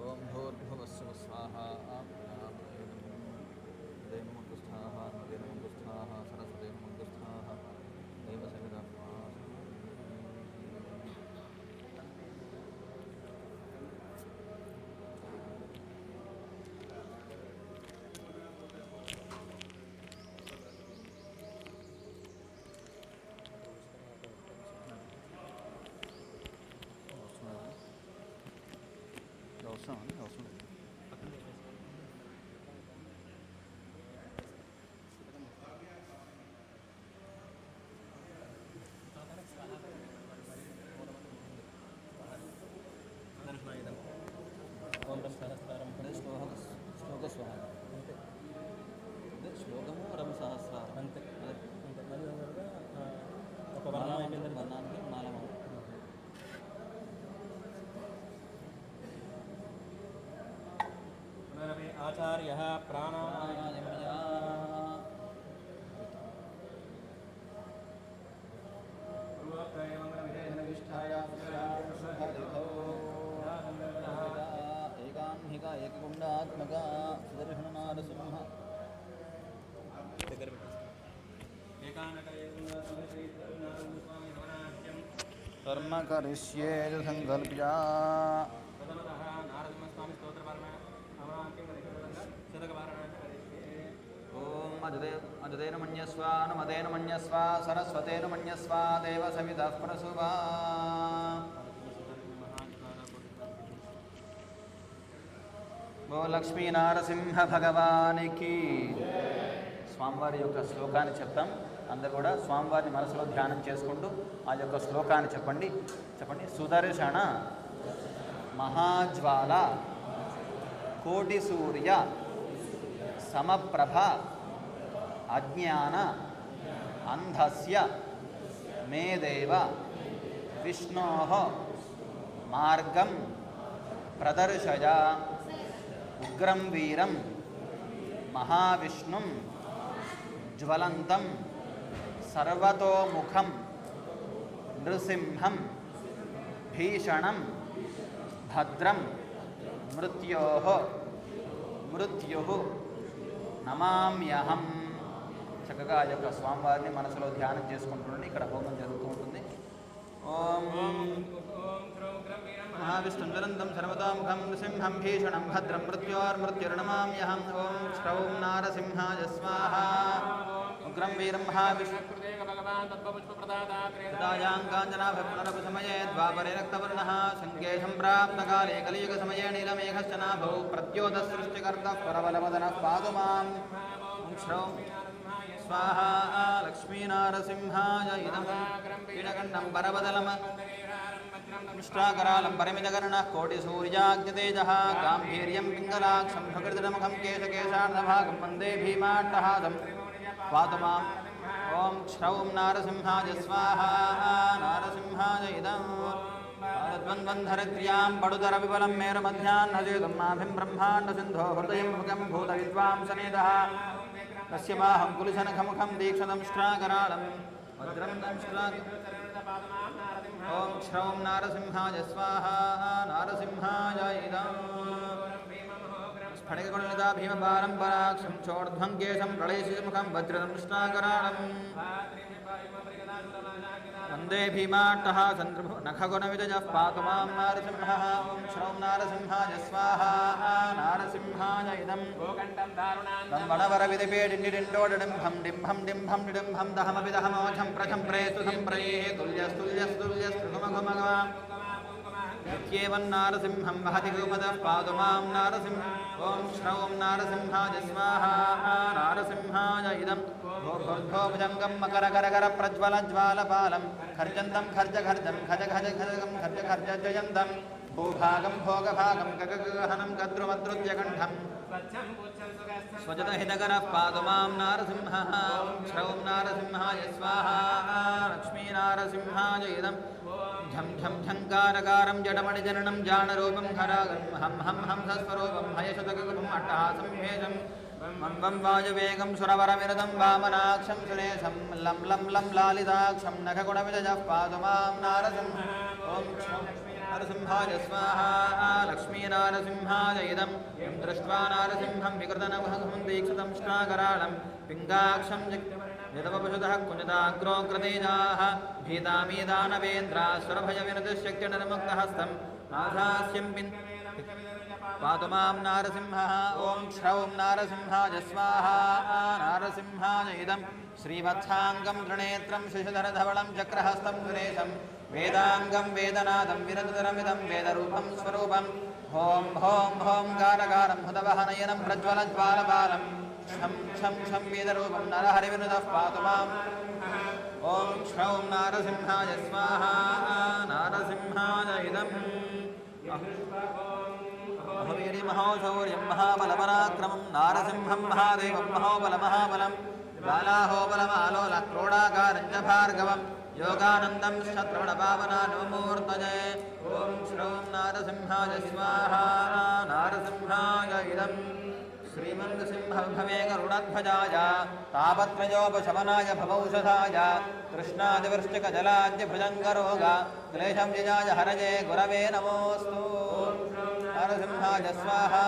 ओम भूर्भुवस्सुः स्वाहा देवमङ्गुस्थाः नदेवमङ्गुस्थाः सरस्वतीमङ्गुस्थाः देवसविधः శ్లోకము రమసహస్రారం అంతే ఒక వర్ణానికి నాలమ ఆచార్య ప్రాణాయామయ ఏకాన్హిక ఏకగుండాత్మక సుదర్శన నారసింహ కర్మ కరిష్యే సంకల్ప్యా ఓం అజుదేన మన్యస్వ నమదేన మన్యస్వ సరస్వతేన మన్యస్వ దేవ సవిధః ప్రసుభా ఓ లక్ష్మీ నారసింహ భగవానికి. స్వామివారి యొక్క శ్లోకాన్ని చెప్తాం. అందరు కూడా స్వామివారిని మనసులో ధ్యానం చేసుకుంటూ ఆ యొక్క శ్లోకాన్ని చెప్పండి. సుదర్శన మహాజ్వాల కోటి సూర్య సమప్రభ అజ్ఞాన అంధస్య మేదేవ విష్ణోః మార్గం ప్రదర్శయ ఉగ్రం వీరం మహావిష్ణుం జ్వలంతం సర్వతోముఖం నృసింహం భీషణం భద్రం మృత్యోః నమామ్యహం. చక్కగా ఆ యొక్క స్వామివారిని మనసులో ధ్యానం చేసుకుంటుండండి. ఇక్కడ హోమం జరుగుతూ ఉంటుంది. ఓం మహావిష్ణుం జ్వలంతం సర్వతోముఖం నృసింహం భీషణం భద్రం మృత్యోర్మృత్యుర్నమామ్యహం. ఓం శ్రౌం నారసింహాయ స్వాహా. ఉగ్రం వీరం మహావిష్ణుదాయాం కాంచనాభపునరపుసమయే ద్వాపరే రక్తవర్ణः సంకేశం ప్రాప్తకాలే కలియుగసమయే నీలమేఘశ్చ నాభౌ ప్రద్యోతసృష్టికర్తః పరబలవదనः పాతు మాం. శ్రౌం స్వాహా. లక్ష్మీనారసింహాయ ఇదం పీడగండం పరబదలం నిష్ఠాకరాళం పరిమితకర్ణः కోటిసూర్యాగ్నితేజः గాంభీర్యం పింగళాక్షం భగృతముఖం కేశకేశార్ధభాగం వందే భీమాట్టహాసం పాతు మాం. ఓం శ్రౌం నారసింహాయ స్వాహా. నారసింహాయ ఇదం పాదద్వంద్వంధరత్ర్యాం పడుతర విబలం మేరుమధ్యాహ్నజేతుం నాభిం బ్రహ్మాండ సింధో హృదయం ముఖం భూత విద్వాంసనేదః తస్య బాహం కులిశనఖముఖం దీక్షతం ష్ట్రాకరాళం వజ్రం ఓం శ్రౌం నారసింహాయ స్వాహా. నారసింహాయ ఇదం స్ఫటికగుణలితా భీమపారం పరాక్షం చోర్ధ్వం కేశం ప్రళయశిముఖం వజ్రతం ష్ట్రాకరాళం వందే భీమాట్టహాసం నఖగుణవిజయః పాతు మాం. నారసింహः. ఓం శ్రౌం నారసింహాయ స్వాహా. నారసింహాయ ఇదం వడవరవిదిపేడిండిడిండోడింభం డింభం డింభం నిడింభం దహమపి దహమోజం ప్రజం ప్రేస్తు సంప్రయే తుల్యస్తుల్యస్తుల్యస్తుఘుమఘుమఘమాం నిత్యేవన్నారసింహం వహతి గోపదః పాతు మాం. నారసింహ. ఓం శ్రౌం నారసింహాయ స్వాహా. నారసింహాయ ఇదం భోర్భోభుజంగం మకరకరకర ప్రజ్వలజ్వాలపాలం ఖర్జంతం ఖర్జఘర్జం ఖజఖజఖజగం ఖర్జఖర్జజయంతం భూభాగం భోగభాగం గగగహనం గద్రుమద్రుత్యకంఠం स्वजतहितकरः पातु मां नारसिंहः श्रवं नारसिंहाय स्वाहा लक्ष्मीनारसिंहाय इदं झं झं झङ्कारकारं जडमणिजननं जानरूपं खरागं हं हं हंसस्वरूपं हयशतकगुपम् अट्टहासं भेषं वं वं वायुवेगं सुरवरविरदं वामनाक्षं सुरेशं लं लं लं लालिताक्षं नखगुणविजयः पातु मां नारसिंहः ॐ नरसिंहाय स्वाहा लक्ष्मीनारसिंहाय इदं यं दृष्ट्वा नारसिंहं विकृतनभं दीक्षितं श्राकराळं पिङ्गाक्षं यदवपशुतः कुञ्जताग्रोग्रतेजाः भीतामीदानवेन्द्रासुरभयविनतिशक्तिनिर्मुक्तहस्तं नाथास्यं पातु मां नारसिंहः ॐ श्रौं नारसिंहाय स्वाहा नारसिंहाय इदं श्रीवत्साङ्गं त्रिनेत्रं शिशुधरधवलं चक्रहस्तं सुरेशं वेदाङ्गं वेदनादं विरदरमिदं वेदरूपं स्वरूपं हों हों होंकारकारं हुतवहनयनं प्रज्वलज्वालबालं क्षं क्षं क्षं वेदरूपं नरहरिविनुतः पातु माम् ॐ क्षौं नारसिंहाय स्वाहा नारसिंहाय इदम् अहवीरि महोशौर्यं महाबलपराक्रमं नारसिंहं महादेवं महोबलमहाबलं बालाहोबलमालोलक्रोडाकारं च भार्गवं योगानन्दं शत्रवणपावनानुमूर्तये ॐ श्रौं नारसिंहाय स्वाहा नारसिंहाय इदम् श्रीमन्नसिंहभवे गरुडध्वजाय तापत्रयोपशमनाय भवौषधाय कृष्णादिवृष्टिकजलाद्यभुजङ्गरोग क्लेशं जिजाय हरये गुरवे नमोऽस्तु नारसिंहाय स्वाहा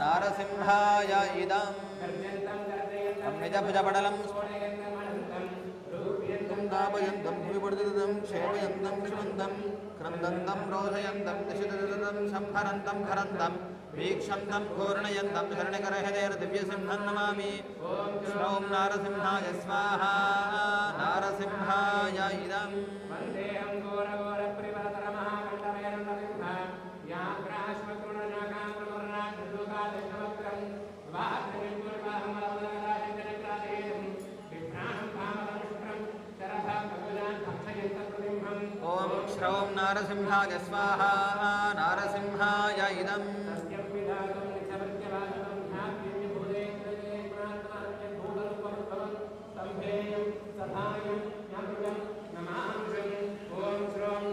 नारसिंहाय इदम् निजभुजपटलं दापयन्तं भुविपडितं क्षेपयन्तं श्रुवन्तं क्रन्दन्तं रोषयन्तं निशितं संहरन्तं हरन्तं वीक्षन्तं घूर्णयन्तं शरणकरहृदयर्दिव्यसिंहं नमामि श्रौं नारसिंहाय स्वाहा नारसिंहाय इदम् ॐ श्रौं नारसिंहाय स्वाहा नारसिंहाय इदम्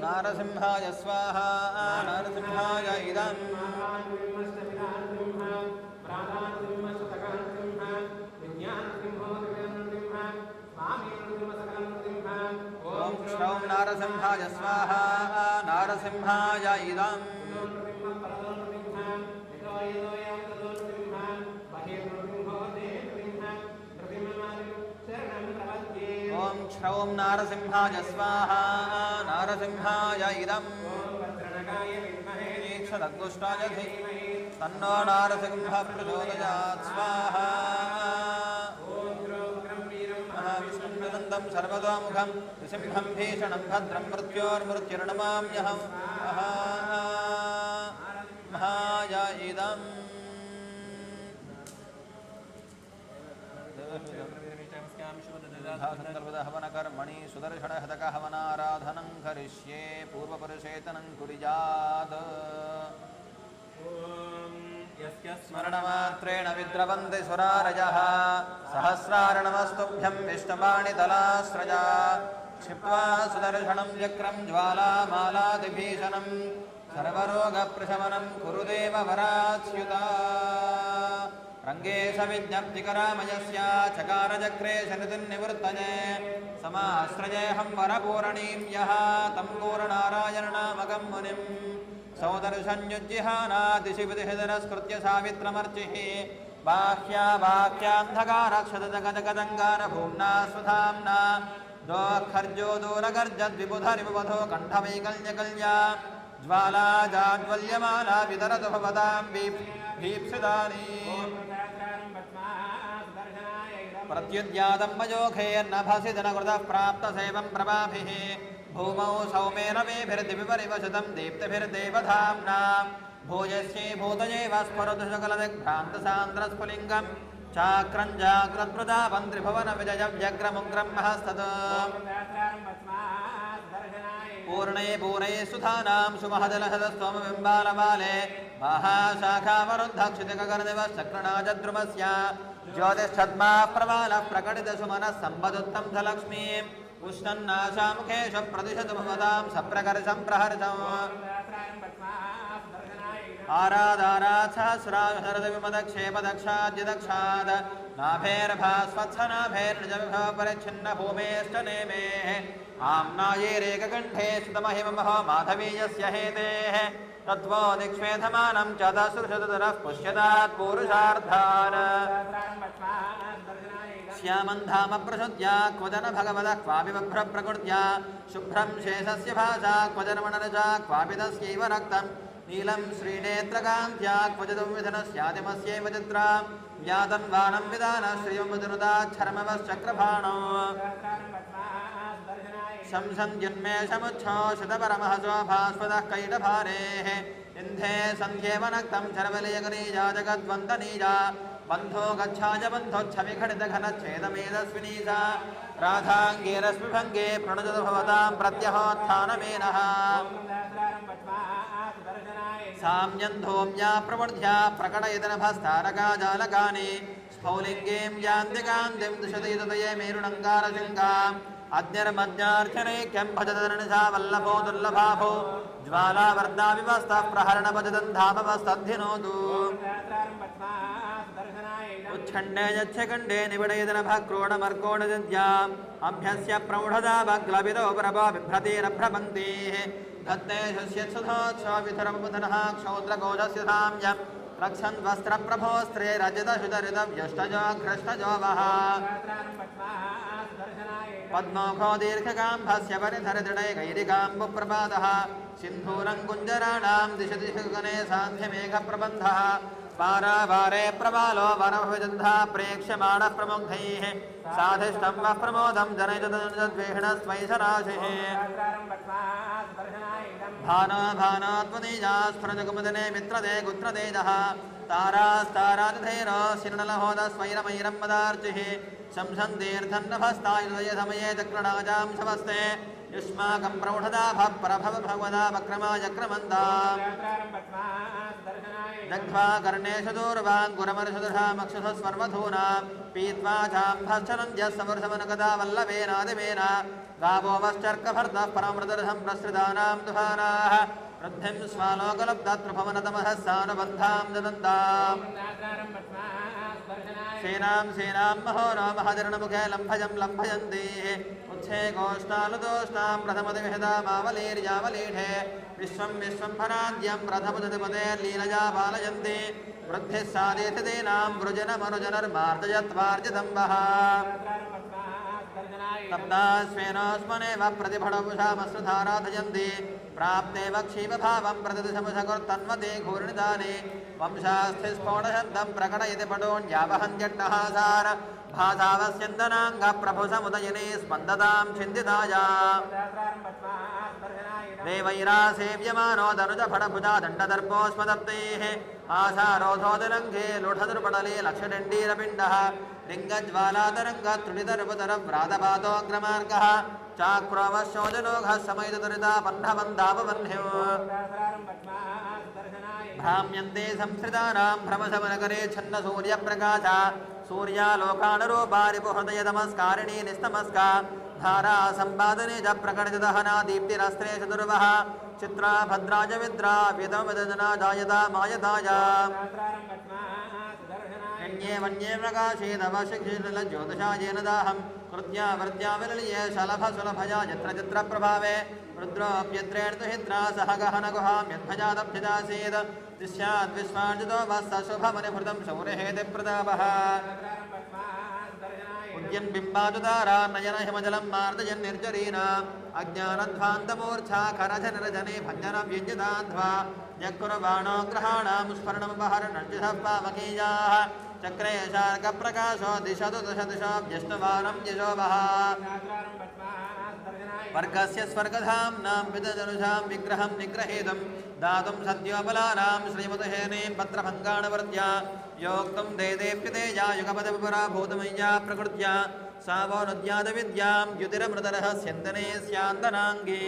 नारसिंहाय स्वाहा नारसिंहाय इदम् ॐ श्रौं नारसिंहाय स्वाहा नारसिंहाय इदम् ॐ श्रौं नारसिंहाय स्वाहा नारसिंहाय इदम् ईक्षदग्दुष्टाय धीमहि तन्नो नारसिंहः प्रचोदयात् स्वाहा महाविष्णुं सर्वतोमुखं सिंहं भीषणं भद्रं मृत्योर्मृत्युर्नमाम्यहं महाय इदम् हवनकर्मणि सुदर्शनहतकहवनाराधनं करिष्ये पूर्वपुरुषेतनं कुर्यात् स्मरणमात्रेण विद्रवन्ति सुरारजः सहस्रार्णवस्तुभ्यं विष्णुवाणितलास्रजा क्षिप्त्वा सुदर्शनं चक्रं ज्वालामालादिभीषणं सर्वरोगप्रशमनं कुरु देववराच्युता रङ्गेश विज्ञप्तिकरामयस्य चकारचक्रे शनितिर्निवृत्तये समाश्रयेऽहं वरपूरणीं यः तं पूर्णनारायणनामकं मुनिं सौदर्शन्युज्जिहानादिशिविधिहृदरस्कृत्य सावित्रमर्चिः बाह्यावाक्यान्धकारक्षतजगजगदङ्गारभूम्ना स्वधाम्ना दोःखर्जो दूरगर्जद्विबुधरिबुधो कण्ठवैकल्यकल्या ज्वाला जाज्वल्यमाना वितरतु भवतां भीप्सितानि प्रत्युद्यातं मयोघैर्नभसि जनकृतः प्राप्तसेवं प्रभाभिः भूमौ सौमेन मेभिर्दिविपरिवशतं दीप्तिभिर्देवधाम्ना भूयस्ये भूतयैव स्फुरतु सकलदिग्भ्रान्तसान्द्रस्फुलिङ्गं चाक्रं जाग्रत्प्रजापं त्रिभुवनविजयव्यग्रमुग्रं महस्तत् पूर्णे पूरे सुधानां सुमहदलहदस्तोमबिम्बालबाले महाशाखावरुद्धक्षितिकगर्दिवश्चक्रणाजद्रुमस्य ज्योतिष्ठद्मा प्रबालः प्रकटितसुमनः सम्पदुत्तं स लक्ष्मीम् उष्णन्नाशामुखेश प्रतिशतु भवतां सप्रकर्षं प्रहर्षम् आरादारात् सहस्राशरदविमदक्षेपदक्षाद्यदक्षात् नाभेर्भास्वत्सनाभेर्निजविभव परिच्छिन्नभूमेष्टनेमेः आम्नायैरेककण्ठे सुतमहिममहो माधवीयस्य हेतेः तत्त्वो दिक्ष्वेधमानं च दशुषदुरः पुष्यतात् पूरुषार्थान् श्यामन्धाम प्रसुद्या क्वजन भगवतः क्वापि बभ्रप्रकृत्या शुभ्रं शेषस्य भाषा क्वजनमणरजा क्वापि तस्यैव रक्तम् नीलं श्रीनेत्रकान्त्या क्वचिदं विधनस्यादिमस्यैव चित्रा व्यातन्वानं विधानः श्रियं विदुरुदाच्छर्मवश्चक्रभाणो शंसन्युन्मेषमुच्छोषितपरमहसो भास्वतः कैटभारेः इन्धे सन्ध्येवनक्तं शर्वलयगनीजा जगद्वन्दनीजा बन्धो गच्छाय बन्धोच्छविखडितघनच्छेदमेधस्विनीसा राधाङ्गेरस्मिभङ्गे प्रणुजतु भवतां प्रत्यहोत्थानमेनः साम्यन्धोम्या प्रवर्ध्या प्रकटयतनभस्तारकाजालकानि स्फौलिङ्गीं यान्तिकान्तिं दिशति तदये मेरुणङ्कारशृङ्गाम् अद्यर्मज्ञार्चनैक्यं भजतनिशा वल्लभो दुर्लभाभो ज्वालावर्दाविवस्तः प्रहरणपजदन्धामवस्तद्धिनोतु उच्छण्डे यच्छकण्डे निबिडयदनभक्रोडमर्कोणजन्त्याम् अभ्यस्य प्रौढदा भग्लविदो प्रभा बिभ्रतिरभ्रपङ्क्तिः धत्ते शस्यत्सुधोत्सविधरमुदनः क्षौद्रकोशस्य साम्यम् रक्षन् वस्त्रप्रभोस्त्रे रजतशुतरितव्यष्टजो घ्रष्टजो वः पद्मोखो दीर्घकाम्भस्य परिधरदृढैकैरिकाम्बुप्रपातः सिन्धूरं कुञ्जराणां दिशति गगने सान्ध्यमेघप्रबन्धः पारावारे प्रबालो वरभुजन्धा प्रेक्ष्यमाणः प्रमुग्धैः साधिष्ठं वः प्रमोदं जनयतद्वेषणस्वैशराशिः भानो भानोत्वनीजा स्फुरजकुमुदने मित्रदे गुत्रतेजः तारास्तारातिथैरो शिर्णलहोदस्वैरमैरं मदार्चिः शंसन्तीर्थन्नभस्तायुधये चक्रणाजां शवस्ते युष्माकं प्रौढदाभप्रभव भगवदा वक्रमाचक्रमन्ता दग्ध्वा कर्णेषु दूर्वाङ्कुरमर्षदृढामक्षुषस्वर्वधूना पीत्वा चाम्भश्चरन्त्यस्सवर्षमनुगदा वल्लभेनादिवेन गावो वश्चर्कभर्तः परमृदर्हं प्रसृतानां दुहानाः वृद्धिं स्वालोकलब्धत्रुभवनतमः सानुबन्धां ददन्ताम् सेनां सेनां महोरो महजरणमुखे लम्भजं लम्भयन्ति उच्छे गोष्ठालुदोष्णां प्रथमदिविहदामावलीर्यावलीढे विश्वं विश्वम्भराद्यं प्रथमदतिपदेर्लीलया पालयन्ति वृद्धिः साधीतिनां वृजनमनुजनर्मार्जयत्वार्जितं वः तप्तास्वेनोस्मनेव प्रतिभटपुषामश्रुधाराधयन्ति प्राप्ते वक्षीवभावं प्रतिदिशमुषकुर्तन्वते घूर्णिदाने वंशास्थिस्फोटशब्दं प्रकटयति पटोन्यावहन्त्यट्टहासार भासावस्यन्दनाङ्गप्रभुसमुदयने स्पन्दतां छिन्दिताया देवैरासेव्यमानो दनुजफटभुजा दण्डदर्पोऽस्मदप्तैः आशारोधोदरङ्गे लुठदुर्पटले लक्षदण्डीरपिण्डः लिङ्गज्वालातरङ्गत्रुडितरुपतरव्रातपातोऽग्रमार्गः चाक्रोवशोजनोघः समयदुरिता बन्धवन्दापबन्ध्यो भ्राम्यन्ते संसृतानां भ्रमशमनकरे छन्नसूर्यप्रकाशा सूर्यालोकानुरूपारिपुहृदयतमस्कारिणी निस्तमस्का धारा सम्पादने च प्रकटितदहना दीप्तिरस्त्रेषु दुर्वः चित्रा भद्राज विद्रा वेदमवेदना जायता मायताया अन्ये वन्ये प्रकाशेदवशिक्षिज्योतिषायेन दाहं कृत्या वृत्या विलल्ये शलभसुलभया यत्र चित्र प्रभावे रुद्रोऽप्यत्रेण तु हिद्रा सह गहनगुहां यद्भजादभ्यजासीत् दृश्याद्विश्वार्जितो वः शुभमनिभृतं शौर्यहेति प्रतापः उद्यन् बिम्बादुदारा नयन हिमजलं मार्दयन् निर्जरीनाम् अज्ञानध्वान्तमूर्च्छा खरजनिरजने भञ्जनव्यञ्जिताध्वा यकुर्बाणो ग्रहाणां स्फरणमुपहरणर्जितः पावकीयाः चक्रे शार्कप्रकाशो दिशतु दश दिशो व्यष्टवानं यशो वः वर्गस्य स्वर्गधाम्नां विदधनुषां विग्रहं निग्रहेदं दातुं सद्योबलानां श्रीमतहेनीं पत्रभङ्गाणवर्त्या योक्तं देदेप्यतेजा युगपदविपरा भूतमय्या प्रकृत्या सावो नुद्याद विद्यां द्युतिरमृतरः स्यन्दने स्यान्दनाङ्गे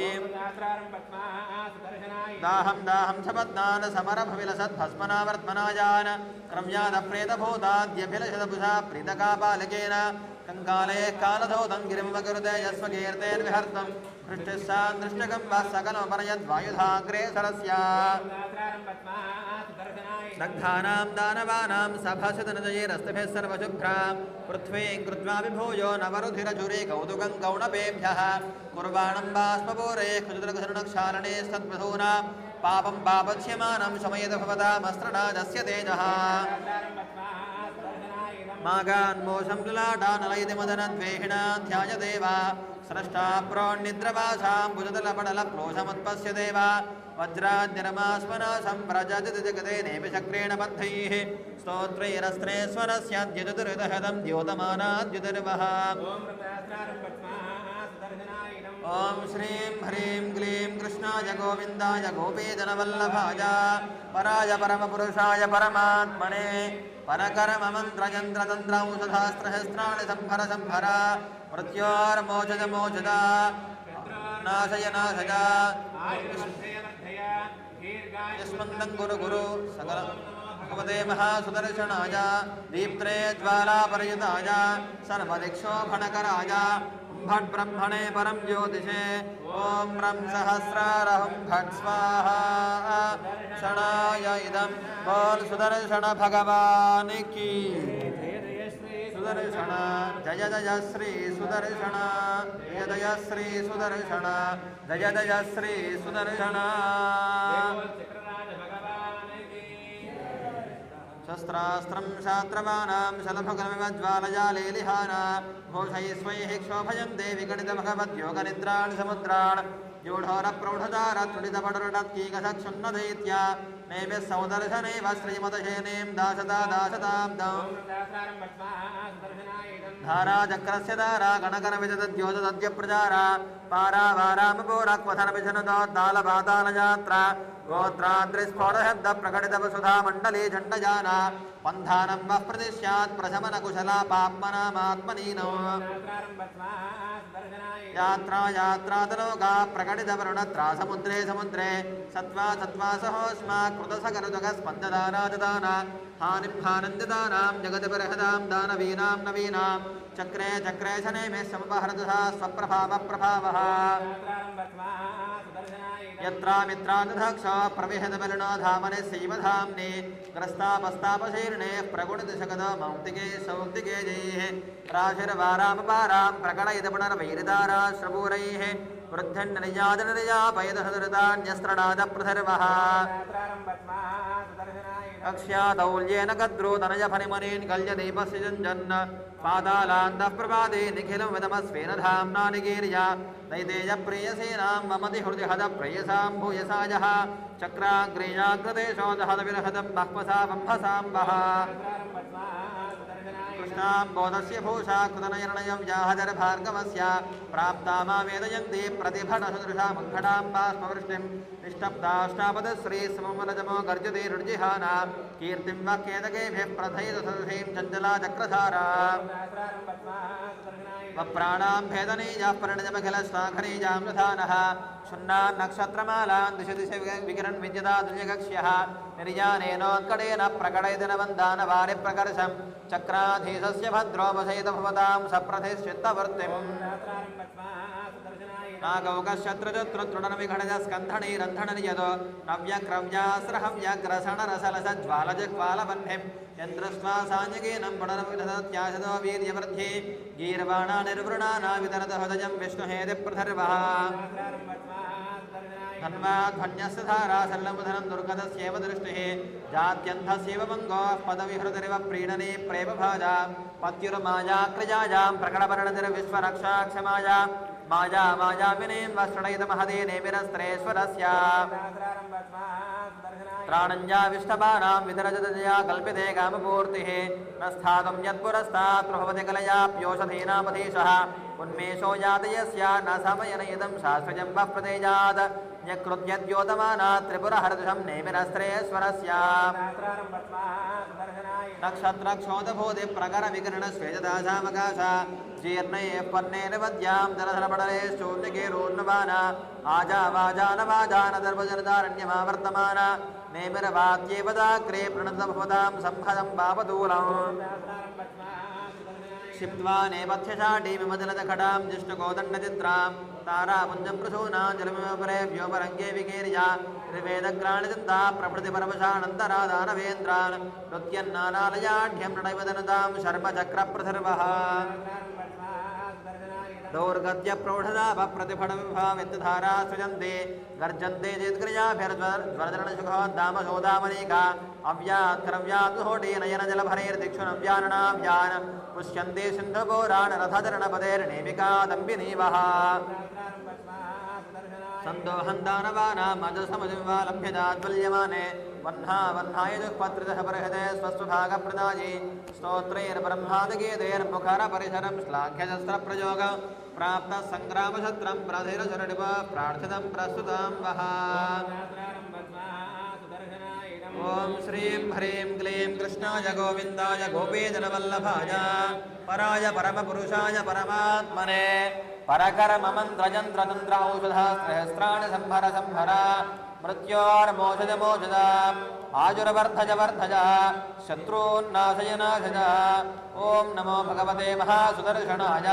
दाहं दाहं सपद्नान समरभविलसद्भस्मनावर्त्मनाजान क्रम्यादप्रेतभूताद्यभिलषदभुषा प्रीतकापालकेन कंकाले कालधौतं गिरिमकरुते यस्वकीर्तेर्विहर्तं पृष्ठस्सां दृष्टकं वा सकलमपरयद्वायुधाग्रे सरस्या दग्धानां दानवानां सभासदनजयैरस्तभिः सर्वशुभ्रां पृथ्वीं कृत्वा विभूयो नवरुधिरजुरे कौतुकं कौणपेभ्यः कुर्वाणं बाष्पपूरे क्षुद्रघृणक्षालने सद्वधूनां पापं पापच्यमानं शमयेत भवतामस्त्रनादस्य तेजः मागान्मोषं ललाटानलयति मदनद्वेहिणा ध्याय देवा स्रष्टा प्रोन्निद्रवासां भुजतलपटलप्लोषमुत्पश्य देव वज्राद्यरमास्मनाशं व्रजति जगते नेमिशक्रेण बद्धैः स्तोत्रैरस्त्रेश्वरस्याद्युतिर्विदहतं द्योतमानाद्युतिर्वः ॐ श्रीं ह्रीं क्लीं कृष्णाय गोविन्दाय गोपीजनवल्लभाय पराय परमपुरुषाय परमात्मने परकर्ममन्त्रयन्त्रतन्त्रौषधास्त्रहस्त्राणि संभर संभर मृत्योर्मोचज मोचद नाशय नाशय यस्मन्दं गुरु गुरु सकल भगवते महासुदर्शनाय दीप्त्रे ज्वालापरयुताय सर्वदिक्षोभणकराय भट् ब्रह्मणे परं ज्योतिषे ॐ ब्रह्म सहस्रारहुं भट् स्वाहा क्षणाय इदं बोल सुदर्शन भगवान की सुदर्शन जय जय श्री सुदर्शन जय जय श्री सुदर्शन जय जय श्री सुदर्शन शस्त्रास्त्रं शात्रवानां शलभकर्मज्वालया लेलिहाना घोषैस्वैः क्षोभयन्ते विगणितभगवद्योगनिद्राणि समुद्रान् यूढोरप्रौढदारत्युडितपडरुडत्कीकसक्षुन्नदैत्या नैवे सौदर्शनैव श्रीमदशेनीं दाशता दाशताब्दम् धाराचक्रस्य दारा गणकरविजतद्योतदद्यप्रजारा पारावारामपोराक्वथनविशनुदोद्दालपातालयात्रा गोत्राद्रिस्फोटशब्दप्रकटितवसुधामण्डली झण्डजाना पन्थानं वः प्रतिस्यात् प्रशमनकुशला पाप्मनामात्मनीनो यात्रा यात्रातलोका प्रकटितवरुणत्रा समुद्रे समुद्रे सत्त्वा सत्त्वा सहोष्मा कृतसकरुदगस्पन्ददानाददाना हानिं हानन्ददानां जगद्बर्हदां दानवीनां नवीनां चक्रे चक्रे शनेमे समपहरतुषा स्वप्रभावप्रभावः यत्रामित्रादधक्ष प्रविहतबलिनो धामने शैवधाम्ने ग्रस्तापस्तापशीर्णे प्रगुणितशकदमौक्तिके सौक्तिके जैः राशिर्वारामपारां प्रकटयति पुनर्वैरिदाराश्रपूरैः वृद्धन्निजादनिजापयदहृतान्यस्त्रणादप्रथर्वः अक्ष्यादौल्येन गद्रोतनयफनिमनीन् कल्यदीपस्य जञ्जन् पातालान्तः प्रपादे निखिलं विदमस्वेन धाम्ना निगीर्य नैतेजप्रेयसेनां ममति हृदि हदप्रेयसां भूयसायः चक्राग्रेयाग्रदेशोदहदविरहदं बह्वसा बम्भसाम्बः कृष्णां बोधस्य भूषा कृतनयनयं व्याहदर्भार्गवस्य प्राप्ता मा वेदयन्ति प्रतिभटसदृशां मुखडां बाष्पवृष्टिं निष्टप्ताष्टापदश्री सममनजमो गर्जते रुर्जिहाना कीर्तिं वाक्येदकेभ्यः प्रथयितसदृशीं चञ्चला चक्रधारा वप्राणां भेदनीजाः परिणजमखिलश्लाघनीजां दधानः क्षुन्नां नक्षत्रमालां दिशि दिशि विकिरन् विद्यता दुर्यकक्ष्यः निर्यानेनोत्कटेन प्रकटयति नवन्दानवारि प्रकर्षं चक्राधीशस्य भद्रोपशयित भवतां सप्रथिश्चित्तवृत्तिम् नागौकशत्रुचत्रुतृणविघटजस्कन्धणैरन्धणनियतो नव्यक्रव्यास्रहव्यग्रसणरसलसज्ज्वालजग्वालवह्निं यन्द्रश्वासाञ्जगेनं पुनरविदधत्याशतो वीर्यवृद्धि गीर्वाणा निर्वृणाना वितरत हृदयं विष्णुहेदिप्रथर्वः धन्वाध्वन्यस्य धारा सल्लमुधनं दुर्गतस्यैव दृष्टिः जात्यन्धस्यैव मङ्गोः पदविहृतिरिव प्रीणने प्रेमभाजा पत्युर्माया क्रियायां प्रकटवर्णतिर्विश्वरक्षा क्षमाया माया मायाविनीं वस्त्रणयित महदे नेमिरस्त्रेश्वरस्य त्राणञ्जाविष्टपानां विदरजतजया कल्पिते कामपूर्तिः न स्थातुं यत्पुरस्तात् प्रभवति कलयाप्योषधीनामधीशः उन्मेषो याति यस्य न समयन इदं शाश्वतं वः प्रतेजात् यकृत्यद्योतमाना त्रिपुरहरदुषं नेमिरस्त्रेश्वरस्य नक्षत्रक्षोधभूति प्रकरविकरणस्वेजदासामकाश जीर्णये पर्णेन वद्यां दलधरपटले शून्यकेरोन्नवान आजावाजानवाजानदर्भजनदारण्यमावर्तमान नेमिरवाद्येवदाग्रे प्रणतभवतां संहदं पापदूलम् क्षिप्त्वा नेपथ्यशाटीमिमजलदखटां जिष्णुकोदण्डचित्रां तारापुञ्जं प्रसूनां जलमिमपरे व्योमरङ्गे विकीर्या त्रिवेदग्राणिदन्ता प्रभृतिपरवशानन्दरादानवेन्द्रान् नृत्यन्नानालयाढ्यं नृणैवदनतां शर्मचक्रप्रसर्वः दौर्गत्य प्रौढदाभप्रतिफलविभाविद्धारा सृजन्ते गर्जन्ते चेत्क्रियाभिर्ज्वरजरणसुखोद्दामशोदामनीका अव्यात्करव्यात्होटे नयनजलभरैर्दिक्षु नव्याननाव्यान् पुष्यन्ते सिन्धुपोराणरथचरणपदेर्नेमिका दम्बिनीवः सन्दोहन्दानवानां मजसमजिवालभ्यदाद्वल्यमाने वह्नाय दुःपत्रितः परहृदे स्वस्वभागप्रदायि स्तोत्रैर्ब्रह्मादिगीतैर्मुखरपरिसरं श्लाघ्यशस्त्रप्रयोग प्राप्तः सङ्ग्रामशस्त्रं प्रधिरशरणिव प्रार्थितं प्रस्तुतां वः ॐ श्रीं ह्रीं क्लीं कृष्णाय गोविन्दाय गोपीजनवल्लभाय पराय परमपुरुषाय परमात्मने परकर्ममन्त्रयन्त्रतन्त्र औषधसहस्राणि संभर संभर मृत्योर्मोषज आजुर्वर्धज वर्धज शत्रून्नाशय नाशज ॐ नमो भगवते महासुदर्शनाय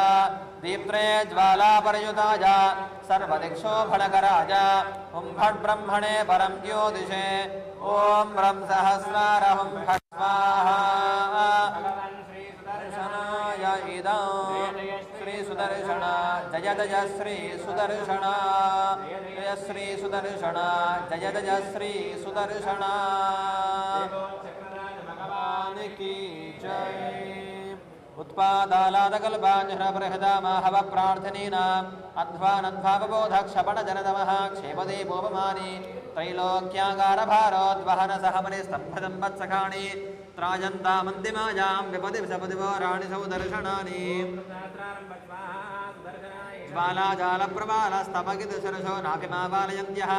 दीप्त्रे ज्वालापरयुताय सर्वदिक्षो फलकराय हुं फट् ब्रह्मणे परं ज्योतिषे ॐ ब्रह्म सहस्रार हुं फट् स्वाहा सुदर्शनाय इदं श्री सुदर्शन जय जय श्री सुदर्शन जय श्री सुदर्शन जय जय श्री सुदर्शन भगवान की जय उत्पादालादकल्पाञ्जहृबृहदामाहव प्रार्थनीनाम् अध्वानध्वावबोधक्षपणजनतमः क्षेमदीपोपमानि त्रैलोक्यागारभारोद्वहनसहमनिस्तम्भदं वत्सखाणि त्रायन्तामन्तिमायां विपदिविषपदिवराणि सौदर्शनानि ज्वालाजालप्रबालस्तपगितसरसो नाभिमापालयन्त्यः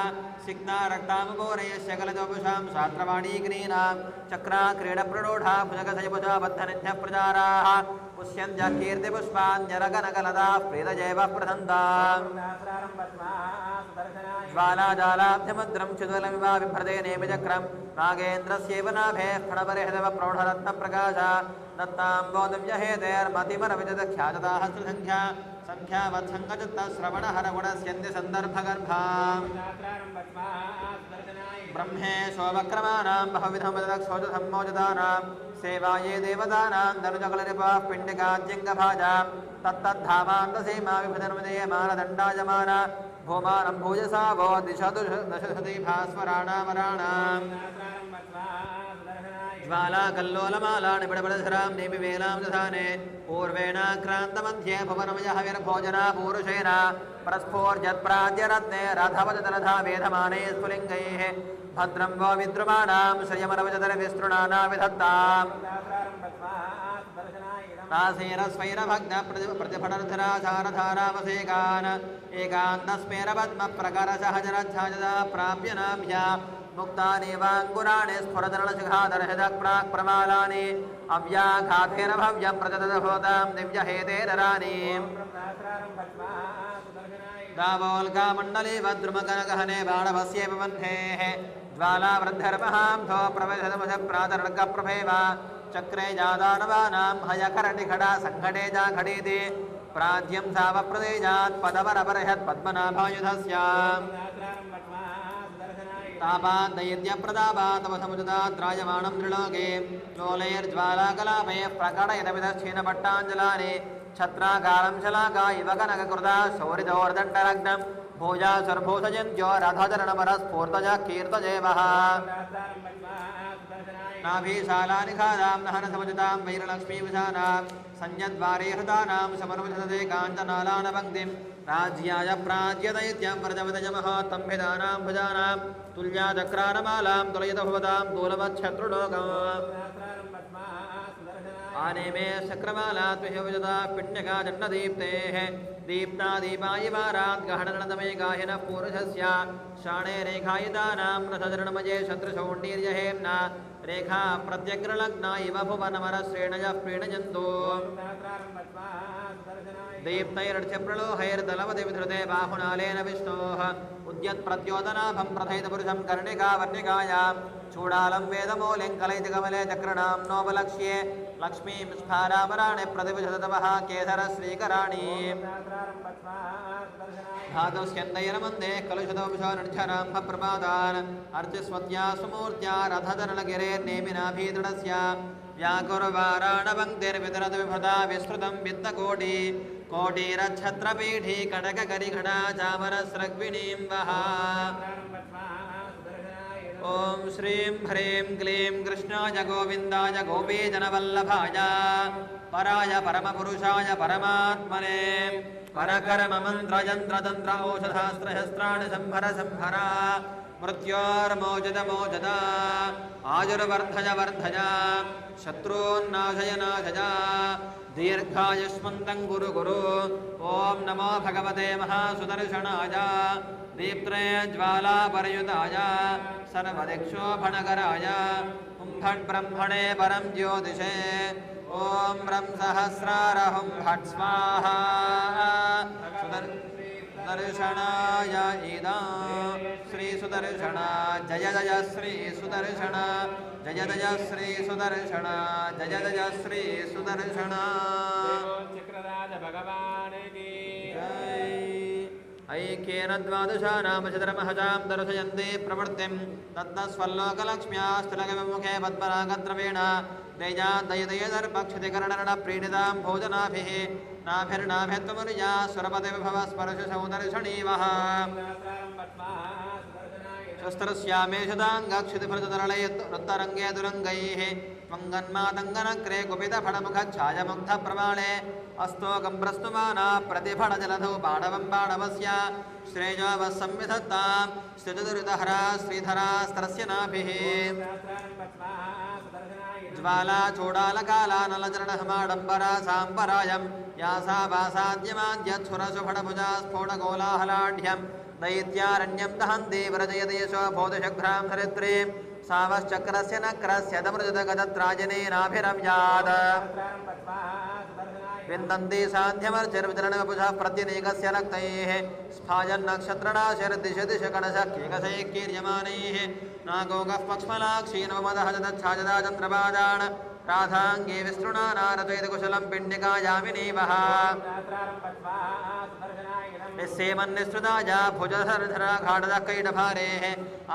सिग्नारक्तामपोरयस्य कलजोपुषां शास्त्रवाणीग्रीणां चक्राक्रीडप्ररोढा भुजगसयभुजा बद्धनिध्यः प्रचाराः पुष्यन्त्य कीर्तिपुष्पान्यरगनकलदाः प्रीतजैव प्रसन्ताः ज्वालाजालाब्धमुद्रं चिद्वलमिवा बिभ्रते नेमिचक्रं नागेन्द्रस्यैव नाभे फणपरिहृदव प्रौढरत्नप्रकाश दत्ताम्बोदव्यहेतेर्मतिमरविजतख्यातदाहस्रसङ्ख्या संख्यावत्सङ्गचित्तश्रवणहरगुणस्यन्ति सन्दर्भगर्भा ब्रह्मेशोपक्रमाणां बहुविधमदक्षोजसम्मोजदानां सेवाये देवतानां दनुजकलरिपाः पिण्डिकाद्यङ्गभाजां तत्तद्धामान्तसीमा विभजनमदेयमानदण्डायमान भूमानं भूयसा वो दिशतु दशसति भास्वराणामराणाम् ज्वालाकल्लोलमाला निबिडबडधरां नेमिवेलां दधाने पूर्वेणाक्रान्तमध्ये भुवनमयहविर्भोजना पूरुषेण परस्फोर्जत्प्राज्यरत्ने रथवजतरथा वेधमाने स्फुलिङ्गैः भद्रं वो विद्रुमाणां श्रियमरवजतरविस्तृणाना विधत्ताम् नासेरस्वैरभग्नप्रतिफलधराधारधारावसेकान् एकान्तस्मेरपद्मप्रकरसहजरच्छाजदा प्राप्य नाभ्या मुक्तानेवाङ्कुराणि स्फुरतरणशिखादर्शदः प्राक्प्रमालानि अव्याघातेन भव्यं प्रजदभवतां दिव्यहेतेरराणि दावोल्कामण्डले वद्रुमकनगहने बाणभस्येव बन्धेः ज्वालावृद्धर्महांसो प्रवेशदमुषप्रातर्गप्रभेव चक्रे जादानवानां हयकरटिखडा सङ्घटे जाघटीति प्राज्यं सावप्रदेशात् पदवरपरहत् पद्मनाभायुधस्य तापाद्दैत्यप्रतापातमसमुदात्रायमाणं त्रिलोके चोलैर्ज्वालाकलापैः प्रकटयदविदक्षीणपट्टाञ्जलानि छत्राकालं शलाका इव कनककृता शौरिदोर्दण्डलग्नं भूजासुर्भूषयन्त्यो रथचरणपरस्फूर्तजः कीर्तजैवः नाभीशालानि खादां नहनसमुचितां वैरलक्ष्मीविशानां संयद्वारे हृतानां समनुविधते काञ्चनालानपङ्क्तिं राज्याय प्राज्यदैत्यं व्रजवदजमहोत्तम्भिदानां भुजानां तुल्याचक्रानमालां तुलयित भवतां दूलवच्छत्रुलोकम् आनेमे शक्रमाला त्वह्यवजदा पिण्यका दण्डदीप्तेः दीप्ता दीपायिवारात् गहनरणतमे गाहिनः पूरुषस्य शाणे रेखायितानां रथधरणमये शत्रुशौण्डीर्यहेम्ना रेखा प्रत्यग्रलग्ना इव भुवनमरश्रेणयः प्रीणयन्तु दीप्तैरर्ध्यप्रलोहैर्दलवति विधृते बाहुनालेन विष्णोः उद्यत्प्रद्योतनाभं प्रथयितपुरुषं कर्णिकावर्णिकायां चूडालं वेदमौलिं कलयति कमले चक्रणां नोपलक्ष्ये लक्ष्मीं स्फारामराणि प्रतिविशततपः केसरश्रीकराणि धातुस्यन्दयनमन्दे कलुषदोषो निर्झराम्भप्रपादान् अर्चिस्वत्या सुमूर्त्या रथधरणगिरेर्नेमिनाभीदृढस्य व्याकुर्वाराणपङ्क्तिर्वितरतविभृता विस्तृतं वित्तकोटि कोटिरच्छत्रपीठी कटककरिघटा चामरस्रग्विणीं वः ॐ श्रीं ह्रीं क्लीं कृष्णाय गोविन्दाय गोपीजनवल्लभाय पराय परमपुरुषाय परमात्मने परकर्ममन्त्रयन्त्रतन्त्र औषधास्त्रशस्त्राणि संहर संहर मृत्योर्मोचद आयुर्वर्धय वर्धय शत्रून्नाशय नाशय दीर्घायुष्मन्तं कुरु कुरु ॐ नमो भगवते महासुदर्शनाय दीप्त्रे ज्वालापरयुताय सर्वदिक्षोभणकराय हुंफट्ब्रह्मणे परं ज्योतिषे ॐ ब्रह्म सहस्रारहुं फट् स्वाहा सुदर्शनाय इदा श्री सुदर्शन जय जय श्री सुदर्शन जय जय श्री सुदर्शन जय जय श्री सुदर्शन चक्रराज भगवान की जय ऐक्येन द्वादशानामचतुर्महजां दर्शयन्ति प्रवृत्तिं तत्तस्वल्लोकलक्ष्म्यास्तुलगविमुखे पद्मरागद्रवेण तेजादयदयदर्पक्षतिकरणरणप्रीणितां भोजनाभिः नाभिर्नाभित्वमुर्या सुरपतिविभवस्पर्शसौदर्शनीवः शस्त्रस्यामेषदाङ्गक्षितिभृततरलयत्तरङ्गे दुरङ्गैः त्वङ्गन्मातङ्गनक्रे कुपितफलमुखच्छायमुग्धप्रमाणे अस्तोकं प्रस्तुमाना प्रतिफलजलधौ बाणवं बाणवस्य श्रेयोवः संविधत्तां श्रीचतुर्विधहरा श्रीधरास्त्रस्य नाभिः ज्वाला चूडालकाला नलचरणहमाडम्बरा साम्बरायं यासा वासाद्यमाद्यच्छुरसुफणभुजा स्फोटकोलाहलाढ्यं दैत्यारण्यं दहन्ति व्रजयति यशो बोधशघ्रां सरित्रीं सावश्चक्रस्य नक्रस्य दमृजतगदत्राजनेनाभिरव्यात् विन्दन्ति साध्यमर्चिर्विचरणवपुषः प्रत्यनेकस्य रक्तैः स्फाजन्नक्षत्रणाशिर्दिश दिश कणशक्येकशैकीर्यमानैः नागोगः पक्ष्मलाक्षी नवमदः जदच्छाजदा चन्द्रपादान् राधाङ्गे विस्तृणा नारचयति कुशलं पिण्डिकायामिनीवः निःसेमन्निःसृताया भुजधरधरा घाटदः कैटभारेः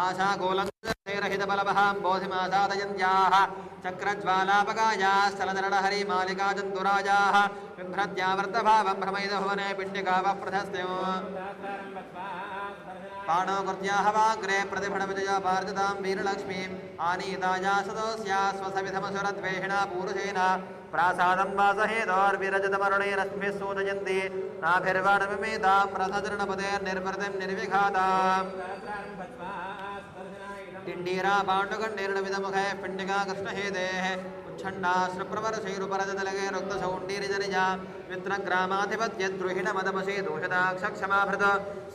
आशागोलङ्गरहितबलवहां बोधिमासादयन्त्याः चक्रज्वालापकायाः स्थलधरणहरिमालिका चन्दुराजाः बिभ्रत्यावर्तभावं भ्रमयितभुवने पिण्डिकावः प्रशस्त्यो पाणोकृत्याः वाग्रे प्रतिफलविजया पार्जतां वीरलक्ष्मीम् आनीताया सदोस्या स्वसविधमसुरद्वेषिणा पूरुषेण प्रासादं वासहेतोर्विरजतमरुणैरश्मिः सूदयन्ति नाभिर्वाणमिमेतां रथचरणपदेर्निर्वृतिं निर्विघाताम् टिण्डीरा पाण्डुकण्डीर्णविदमुखे पिण्डिका कृष्णहेतेः उच्छण्डाश्रुप्रवर्षैरुपरजतलगे रुक्तशौण्डीरिजनिजा मित्रग्रामाधिपत्यद्रुहिणमदमसि दोषदाक्षक्षमाभृत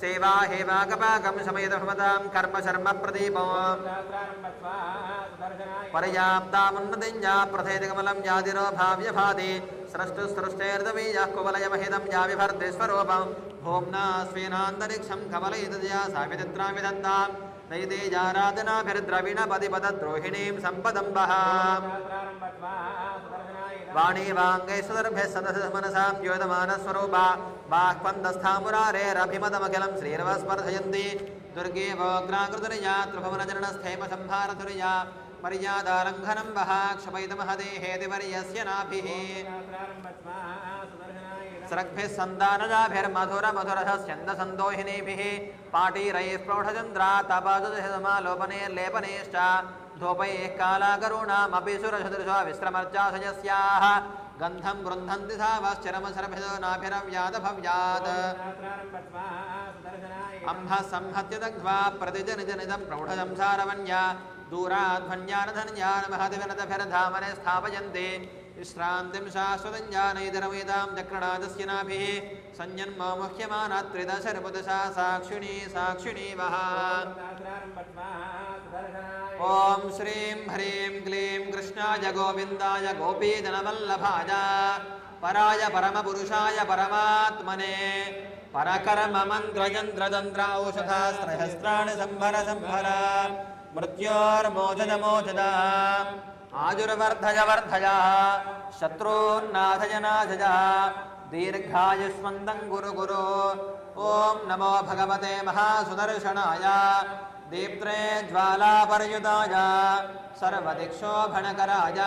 सेवा हेवाकपाकं शमयतभवतां कर्म शर्म प्रदीपो पर्याप्तामुन्नतिं या प्रथेति कमलं यादिरो भाव्य भाति स्रष्टुस्रष्टेर्दवीयः कुवलयमहितं या विभर्ति स्वरूपं भूम्ना स्वेनान्तरिक्षं कमलयितया सावित्रा विदत्ता दैतेजाराधनाभिर्द्रविणपदिपदद्रोहिणीं सम्पदम्बः वाणी वाङ्गै सुदर्भ्यः सदसमनसां द्योतमानस्वरूपा बाह्पन्दस्थामुरारेरभिमतमखिलं श्रीरवस्पर्शयन्ति दुर्गे वोग्राकृतुर्या त्रिभुवनजननस्थैमसंहारतुर्या मर्यादालङ्घनं वः क्षपयितमहदेहेतिवर्यस्य नाभिः स्रग्भिः सन्दानजाभिर्मधुरमधुरस्यन्दसन्दोहिनीभिः पाटीरैः प्रौढचन्द्रा तपादुसमालोपनेर्लेपनेश्च धूपैः कालाकरूणामपि सुरसदृशो विश्रमर्चाशयस्याः गन्धं वृन्धन्ति सावश्चिरमशरभिदो नाभिरव्यादभव्यात् अम्भः संहत्य दग्ध्वा प्रतिजनिजनिदं प्रौढसंसारवन्या दूराध्वन्यानधन्यान् महतिविनतभिर्धामने स्थापयन्ति विश्रान्तिं शाश्वतं जानैदरवेदां चक्रणादस्य नाभिः संजन्मो मुह्यमानात्रिदशर्बुदशा साक्षिणी वः ॐ श्रीं ह्रीं क्लीं कृष्णाय गोविन्दाय गोपीजनवल्लभाय पराय परमपुरुषाय परमात्मने परकर्म मन्त्रयन्त्रतन्त्र औषधास्त्रहस्राणि संभर मृत्योर्मोचद आजुर्वर्धय वर्धय शत्रून्नाशय नाशय दीर्घायुष्मन्दं गुरु ॐ नमो भगवते महासुदर्शनाय दीप्त्रे ज्वालापर्युदाय सर्वदिक्षोभणकराय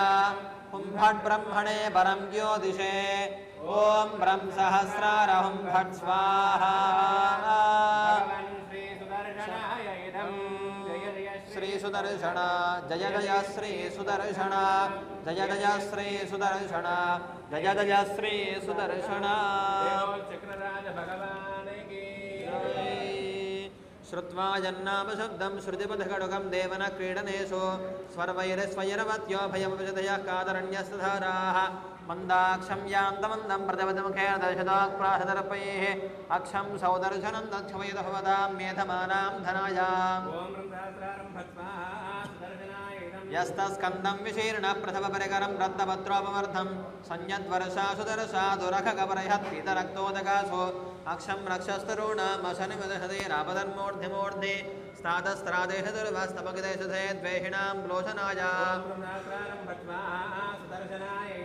हुं फट् ब्रह्मणे परं ज्योतिषे ॐ ब्रह्म सहस्रार हुं फट् स्वाहा श्री सुदर्शन जय जय श्री सुदर्शन जय जय श्री सुदर्शन जय जय श्री सुदर्शन श्रुत्वा जन्नाम शब्दं श्रुतिपथखड्गं देवन क्रीडनेषु स्वर्वैरस्वैरवत्यो भयमविशदयः कादरण्यस्तधाराः मन्दाक्षं यान्तमन्दं प्रजपदमुखे दशदाक्प्राशदर्पैः अक्षं सौदर्शनं दक्षमयदभवतां मेधमानां धनायाम् यस्तस्कन्दं विशीर्ण प्रथमपरिकरं रत्नपत्रोपवर्धं संयद्वर्षा सुदर्शा दुरखगपरहत्पितरक्तोदकासु अक्षं रक्षस्तरूणामशनिमदशदेरापदन्मूर्धिमूर्धि स्तादस्त्रादेश दुर्वास्तमगिदेशे द्वेषिणां लोचनाय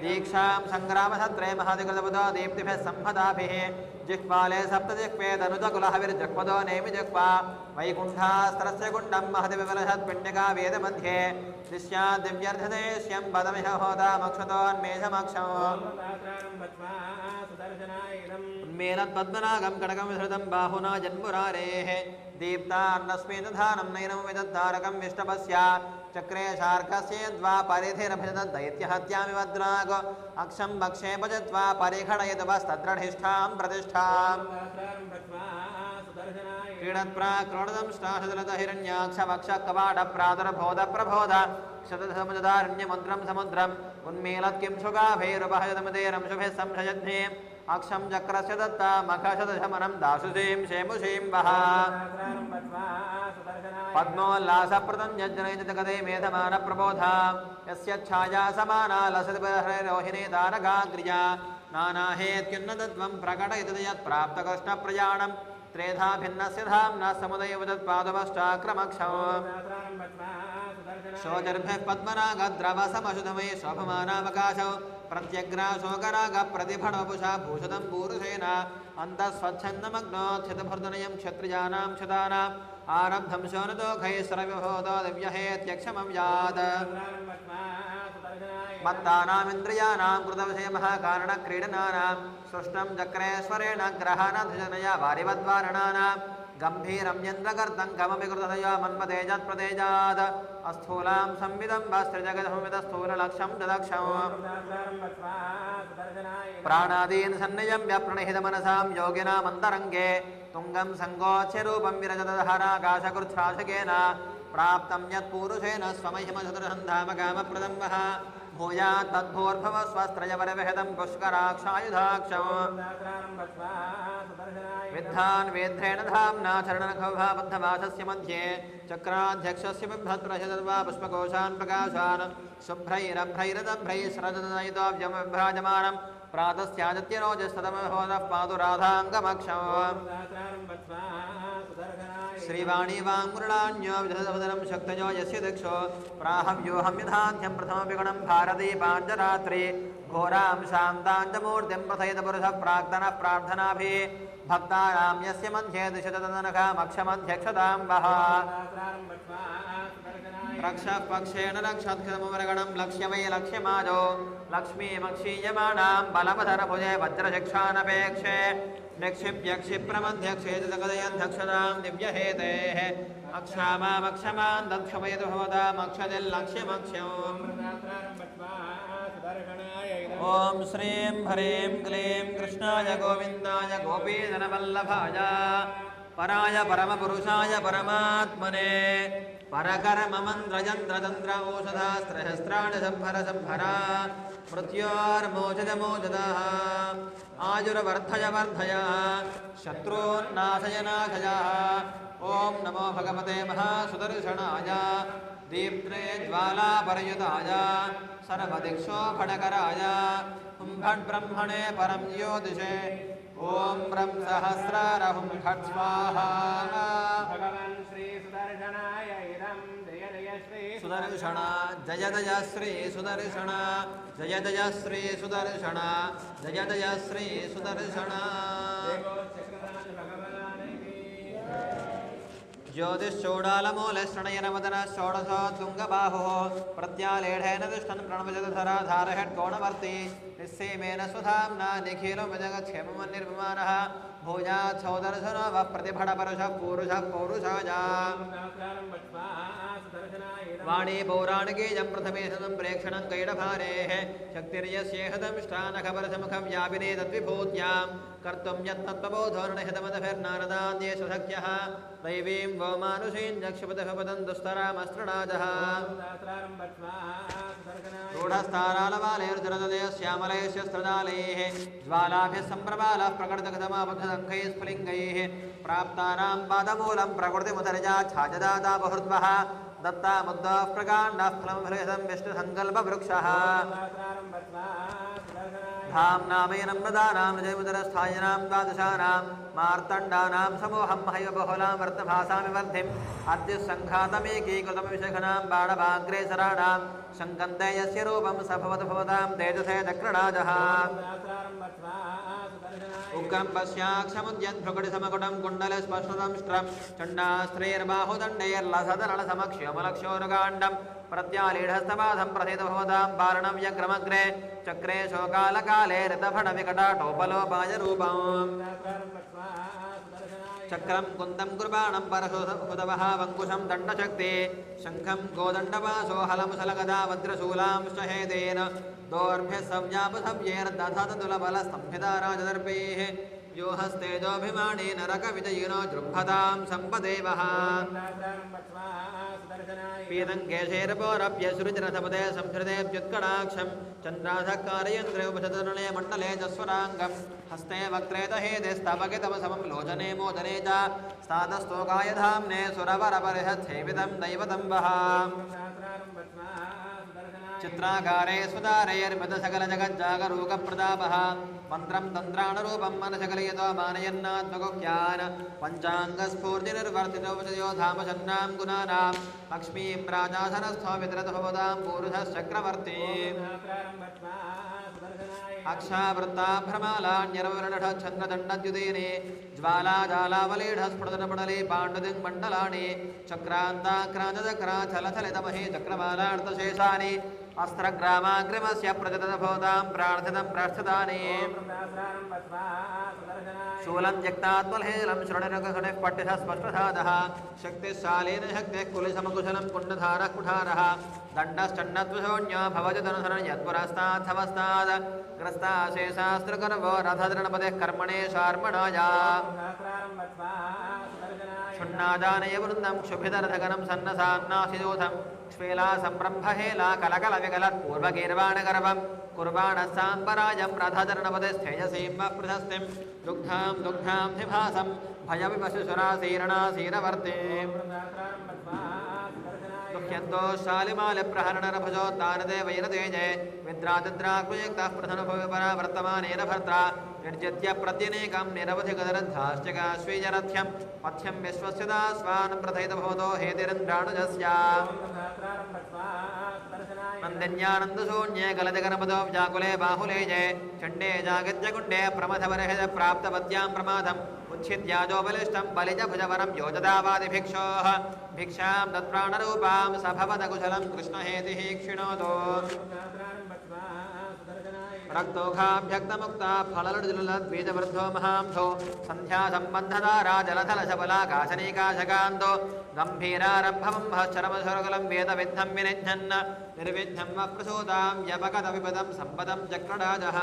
दीक्षां सङ्ग्रामसत्रे महाधिकृतपदो दीप्तिभिः सम्पदाभिः जिह्वाले सप्तजिह्वे दनुजकुलहविर्जह्वदो नेमि जिह्वा वैकुण्ठास्त्रस्य कुण्डं महतिविवलषत्पिण्डिका वेदमध्ये दिश्या दिव्यर्धदेश्यं पदमिह होतामक्षतोन्मेषमक्षम् उन्मेलत्पद्मनागं कडकं विसृतं बाहुना जन्मुरारेः दीप्तान्नस्मिन्धानं नैनं विदद्धारकं विष्टपस्य चक्रे शार्कस्य द्वा परिधिरभिदद्दैत्यहत्यामि वद्राग अक्षं भक्षे भजत्वा परिखडयतवस्तद्रढिष्ठां प्रतिष्ठाम् क्रीडत्प्राक्रोडदं श्राशदलतहिरण्याक्षवक्षकवाडप्रादुरबोधप्रबोध क्षतसमुदारण्यमुद्रं समुद्रम् उन्मीलत्किं शुगाभैरुपहजतमदेरं शुभे संशयध्ने अक्षं चक्रस्य दत्ता मखशतशमनं दाशुषीं शेमुषीं वः पद्मोल्लासप्रदं यज्ञनैजगदे मेधमानप्रबोधा यस्य छाया समाना लसतिरोहिणी तारकाग्र्या नानाहेत्युन्नतत्वं प्रकटयति यत्प्राप्तकृष्णप्रयाणं त्रेधा भिन्नस्य धाम्ना समुदयवदत्पादपश्चाक्रमक्षम् शोचर्भिः पद्मनागद्रवसमशुधमये शोभमानावकाशौ प्रत्यग्राशोकरागप्रतिफणवपुषा भूषितं पूरुषेण अन्तःस्वच्छन्दमग्नोत्थितभर्दनयं क्षत्रियाणां क्षतानाम् आरब्धं शोनतोखैस्रविभूतो दिव्यहेत्यक्षमव्यात् मत्तानामिन्द्रियाणां कृतविषयमहाकारणक्रीडनानां सृष्टं चक्रेश्वरेण ग्रहाणाधुजनया वारिवद्वारणानां गम्भीरं यन्द्रकर्तं कमपि कृततया मन्मतेजत्प्रतेजात् अस्थूलां संविदं वस्त्रिजगदहुमितस्थूललक्ष्यं ददक्षम् प्राणादीन् सन्नियं व्यप्रणहितमनसां योगिनामन्तरङ्गे तुङ्गं सङ्गोच्यरूपं विरजदहराकाशकृच्छ्राशकेन प्राप्तं यत्पूरुषेण स्वमहिमसदृशन्धामकामप्रदं वः भूयात् तद्भूर्भवस्वस्त्रयवरविहितं पुष्कराक्षायुधाक्षम् विद्धान् वेद्रेण धाम्ना चरणनखोभाबद्धवासस्य मध्ये चक्राध्यक्षस्य बिभ्रत्प्रशदर्वा पुष्पकोशान् प्रकाशान् शुभ्रैरभ्रैरदभ्रैः श्रददयितोऽव्यमविभ्राजमानं प्रातस्यादित्यरोजस्तदमहोदः पादुराधाङ्गमक्षम् श्रीवाणी वाङ्मृणान्यो विधदवदनं शक्तयो यस्य दक्षो प्राहव्योऽहं यथान्त्यं प्रथमविगुणं भारती पाञ्चरात्रि घोरां शान्ताञ्चमूर्तिं प्रथयितपुरुषः प्राक्तनः प्रार्थनाभिः भक्तानां यस्य मध्ये दिशतननखामक्षमध्यक्षतां वः रक्षः पक्षेण रक्षत्कृतमवरगणं लक्ष्य वै लक्ष्यमाजो लक्ष्मीमक्षीयमाणां बलवधरभुजे वज्रशिक्षानपेक्षे निक्षिप्यक्षिप्रमध्यक्षे जगदयध्यक्षतां दिव्यहेतेः अक्षामामक्षमान् दक्षमयतु भवतामक्षतिर्लक्ष्यमक्ष्यम् ॐ श्रीं ह्रीं क्लीं कृष्णाय गोविन्दाय गोपीजनवल्लभाय पराय परमपुरुषाय परमात्मने परकर्ममन्त्रयन्त्रतन्त्र औषधास्त्रशस्त्राणि संहरा मृत्योर्मोचदमोचदः आयुर्वर्धय वर्धयः शत्रून्नाशय नाशयः ॐ नमो भगवते महासुदर्शनाय दीप्त्रे ज्वालापरयुताय सर्वदिक्षोभणकराय हुंफट्ब्रह्मणे परं ज्योतिषे ॐ ब्रह्म सहस्रारहुं फट् स्वाहा भगवान् श्री सुदर्शनाय इदं जय जय श्री सुदर्शन जय जय श्री सुदर्शन जय जय श्री सुदर्शन जय जय श्री सुदर्शन चक्रराज भगवान् की ज्योतिश्चूडालमूलश्रणयनमदन षोडशो तुङ्गबाहुः प्रत्यालेढेन तिष्ठन् प्रणवजधराधारहेट्कोणवर्ती निस्सीमेन स्वधाम्ना निखिलमजगक्षेममन्निर्विमानः भूयात् सौदर्शनो वः प्रतिभटपरुषः पूरुषः पौरुषाया वाणी पौराणिकीयं प्रथमे सदं प्रेक्षणं कैडभारेः शक्तिर्यस्येहदंष्टानखबरसमुखं व्यापिने तद्विभूत्यां कर्तुं यत्तत्त्वबोधोर्णिहितमदभिर्नारदान्येष शक्यः दैवीं वो मानुषीं जक्षुपदभवदं दुस्तरामस्त्रणाजः रूढस्थानालवालैर्जरदलैः श्यामलैश्च स्त्रदालैः ज्वालाभिः सम्प्रबालः प्रकटितगतमाबद्धदङ्कैः स्फुलिङ्गैः प्राप्तानां पादमूलं प्रकृतिमुदरजा छाजदाता बहुर्द्वः दत्ता मुद्दाः प्रकाण्डाः फलमफलहितं विष्णुसङ्कल्पवृक्षः धाम्नामेनं प्रदानां जयमुदरस्थायिनां द्वादशानां मार्तण्डानां समूहं हैव बहुलां वर्तभासामि वर्धिम् अर्जुसङ्घातमेकीकृतमविशखनां बाणवाग्रेसराणां शङ्कन्ते यस्य रूपं स भवतु भवतां तेजसे चक्रणराजः उग्रं पश्याक्षमुद्यद्भ्रुकुटिसमकुटं कुण्डलस्पर्शदंष्ट्रं चण्डास्त्रैर्बाहुदण्डैर्लसदनलसमक्ष्योमलक्ष्योरुकाण्डं प्रत्यालीढस्तपादं प्रथितभवतां पारणं व्यग्रमग्रे चक्रे शोकालकाले ऋतफणविकटाटोपलोपाय रूपम् चक्रं कुन्दं कुर्बाणं परशुहुदवः वङ्कुशं दण्डशक्ति शङ्खं गोदण्डपाशो हलमुशलगदा वज्रशूलांश्च हेदेन दोर्भ्यः सव्यापसव्यैर्दधतुलबलस्तंभिता राजदर्पैः यो हस्तेजोऽभिमानी नरकविजयिनो जृम्भतां सम्पदेवः पीतङ्केशैर्पोरप्यसुरुचिरथपदे संहृतेऽप्युत्कटाक्षं चन्द्राधकारयन्द्रे उपशतनले मण्डले च स्वराङ्गं हस्ते वक्त्रे दहेदे स्तवकितमसमं लोचने मोदने च स्तातस्तोकाय धाम्ने सुरवरपरिहच्छेवितं दैवतं वः चित्रागारे सुदारैर्मितसकलजगज्जागरूकप्रतापः मन्त्रं तन्त्राणरूपं मनसकलयतो मानयन्नात्मगुह्यान् पञ्चाङ्गस्फूर्तिनिर्वर्तितोपचयो धामशन्नां गुणानां लक्ष्मीं राजासनस्थो वितरतभवतां पूरुषश्चक्रवर्ती अक्षावृत्ताभ्रमालान्यरवरणढच्छन्द्रदण्डद्युतेने ज्वालाजालावलीढस्फुटदनपटले पाण्डुदिङ्मण्डलानि चक्रान्ताक्रान्तचक्राचलचलितमहे चक्रमालार्तशेषानि अस्त्रग्रामाग्रिमस्य प्रजतभवतां प्रार्थितं प्रार्थितानि शूलं त्यक्तात्मलहेलं शृणिरघुनिः पट्टितः स्पष्टधातः शक्तिशालेन शक्तिः कुलिसमकुशलं कुण्डधारः कुठारः दण्डश्चण्डत्वशून्यो भवजतनुसरण यत्पुरस्तात्थवस्तात् ग्रस्ताशेषास्त्रगर्भो रथदृणपतिः कर्मणे शार्मणाया क्षुण्णादानयवृन्दं क्षुभितरथगनं सन्नसान्नाशिदूतं क्ष्वेला सम्ब्रह्महेला कलकलविकलत्पूर्वगीर्वाणगर्भं कुर्वाणः साम्बराजं रथचरणपतिस्थेजसीं वः दुग्धां दुग्धां धिभासं भयविपशुसुरासीरणासीरवर्ते दुह्यन्तो शालिमालप्रहरणरभजोत्तानदे वैरतेजे विद्रादिद्राकुयुक्तः प्रधनुभविपरावर्तमानेन भर्त्रा निर्जित्य प्रत्यनेकं निरवधिगदरद्धाश्चकाश्वीजरथ्यं पथ्यं विश्वस्य दास्वान् प्रथयितभवतो हेतिरिन्द्राणुजस्य नन्दिन्यानन्दशून्ये गलतिगणपदो व्याकुले बाहुले जये चण्डे जागत्यकुण्डे प्रमथवरहित प्राप्तपद्यां प्रमादम् उच्छिद्याजोबलिष्टं बलिजभुजवरं योजदावादिभिक्षोः भिक्षां तत्प्राणरूपां स भवदकुशलं कृष्णहेतिः क्षिणोतु रक्तोघाभ्यक्तमुक्ता फललुजुलद्वीजवृद्धो महांसो सन्ध्यासम्बन्धदारा जलथलशबलाकाशनीकाशकान्तो गम्भीरारम्भवंहश्चरमशुरकुलं वेदविद्धं विनिध्यन् निर्विध्यं वप्रसूतां व्यपगतविपदं सम्पदं चक्रराजः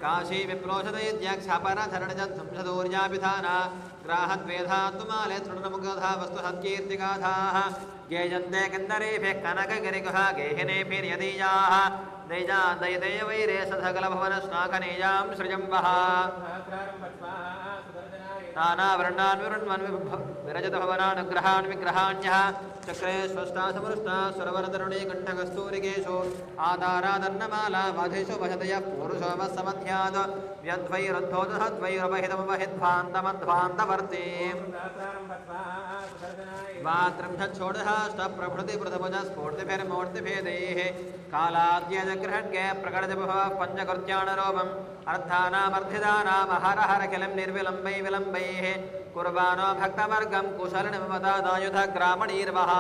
काशी विप्लोषदयज्ञाक्षापरधरणजत्संसदौर्यापिधाना ग्राहद्वेधात्माले तृणमुखधा वस्तुसत्कीर्तिगाथाः गेयन्ते कन्दरेभिः कनकगिरिगुहा गेहिनेभिर्यदीयाः नैजा दयदेवैरे सधकलभवनश्नाकनीयां सृजम्बः नानावर्णान् विवृण्वन् विरजतभवनानुग्रहान् विग्रहाण्यः चक्रे स्वष्टा समृष्टा सुरवरतरुणी कण्ठकस्तूरिकेषु आधारादन्नमाला वधिषु वशतयः पूरुषो वत्समध्यात् व्यद्वैरुद्धोदहद्वैरपहितमपहिध्वान्तमध्वान्तवर्ती वात्रिंशच्छोडहाष्टप्रभृतिप्रथमजस्फूर्तिभिर्मूर्तिभेदैः कालाद्यजगृहड्गे प्रकटजभवः पञ्चकृत्याणरोपम् अर्थानामर्थिदानामहरहरखिलं निर्विलम्बै विलम्बैः कुर्वाणो भक्तवर्गं कुशलनिममदादायुधग्रामणीर्वः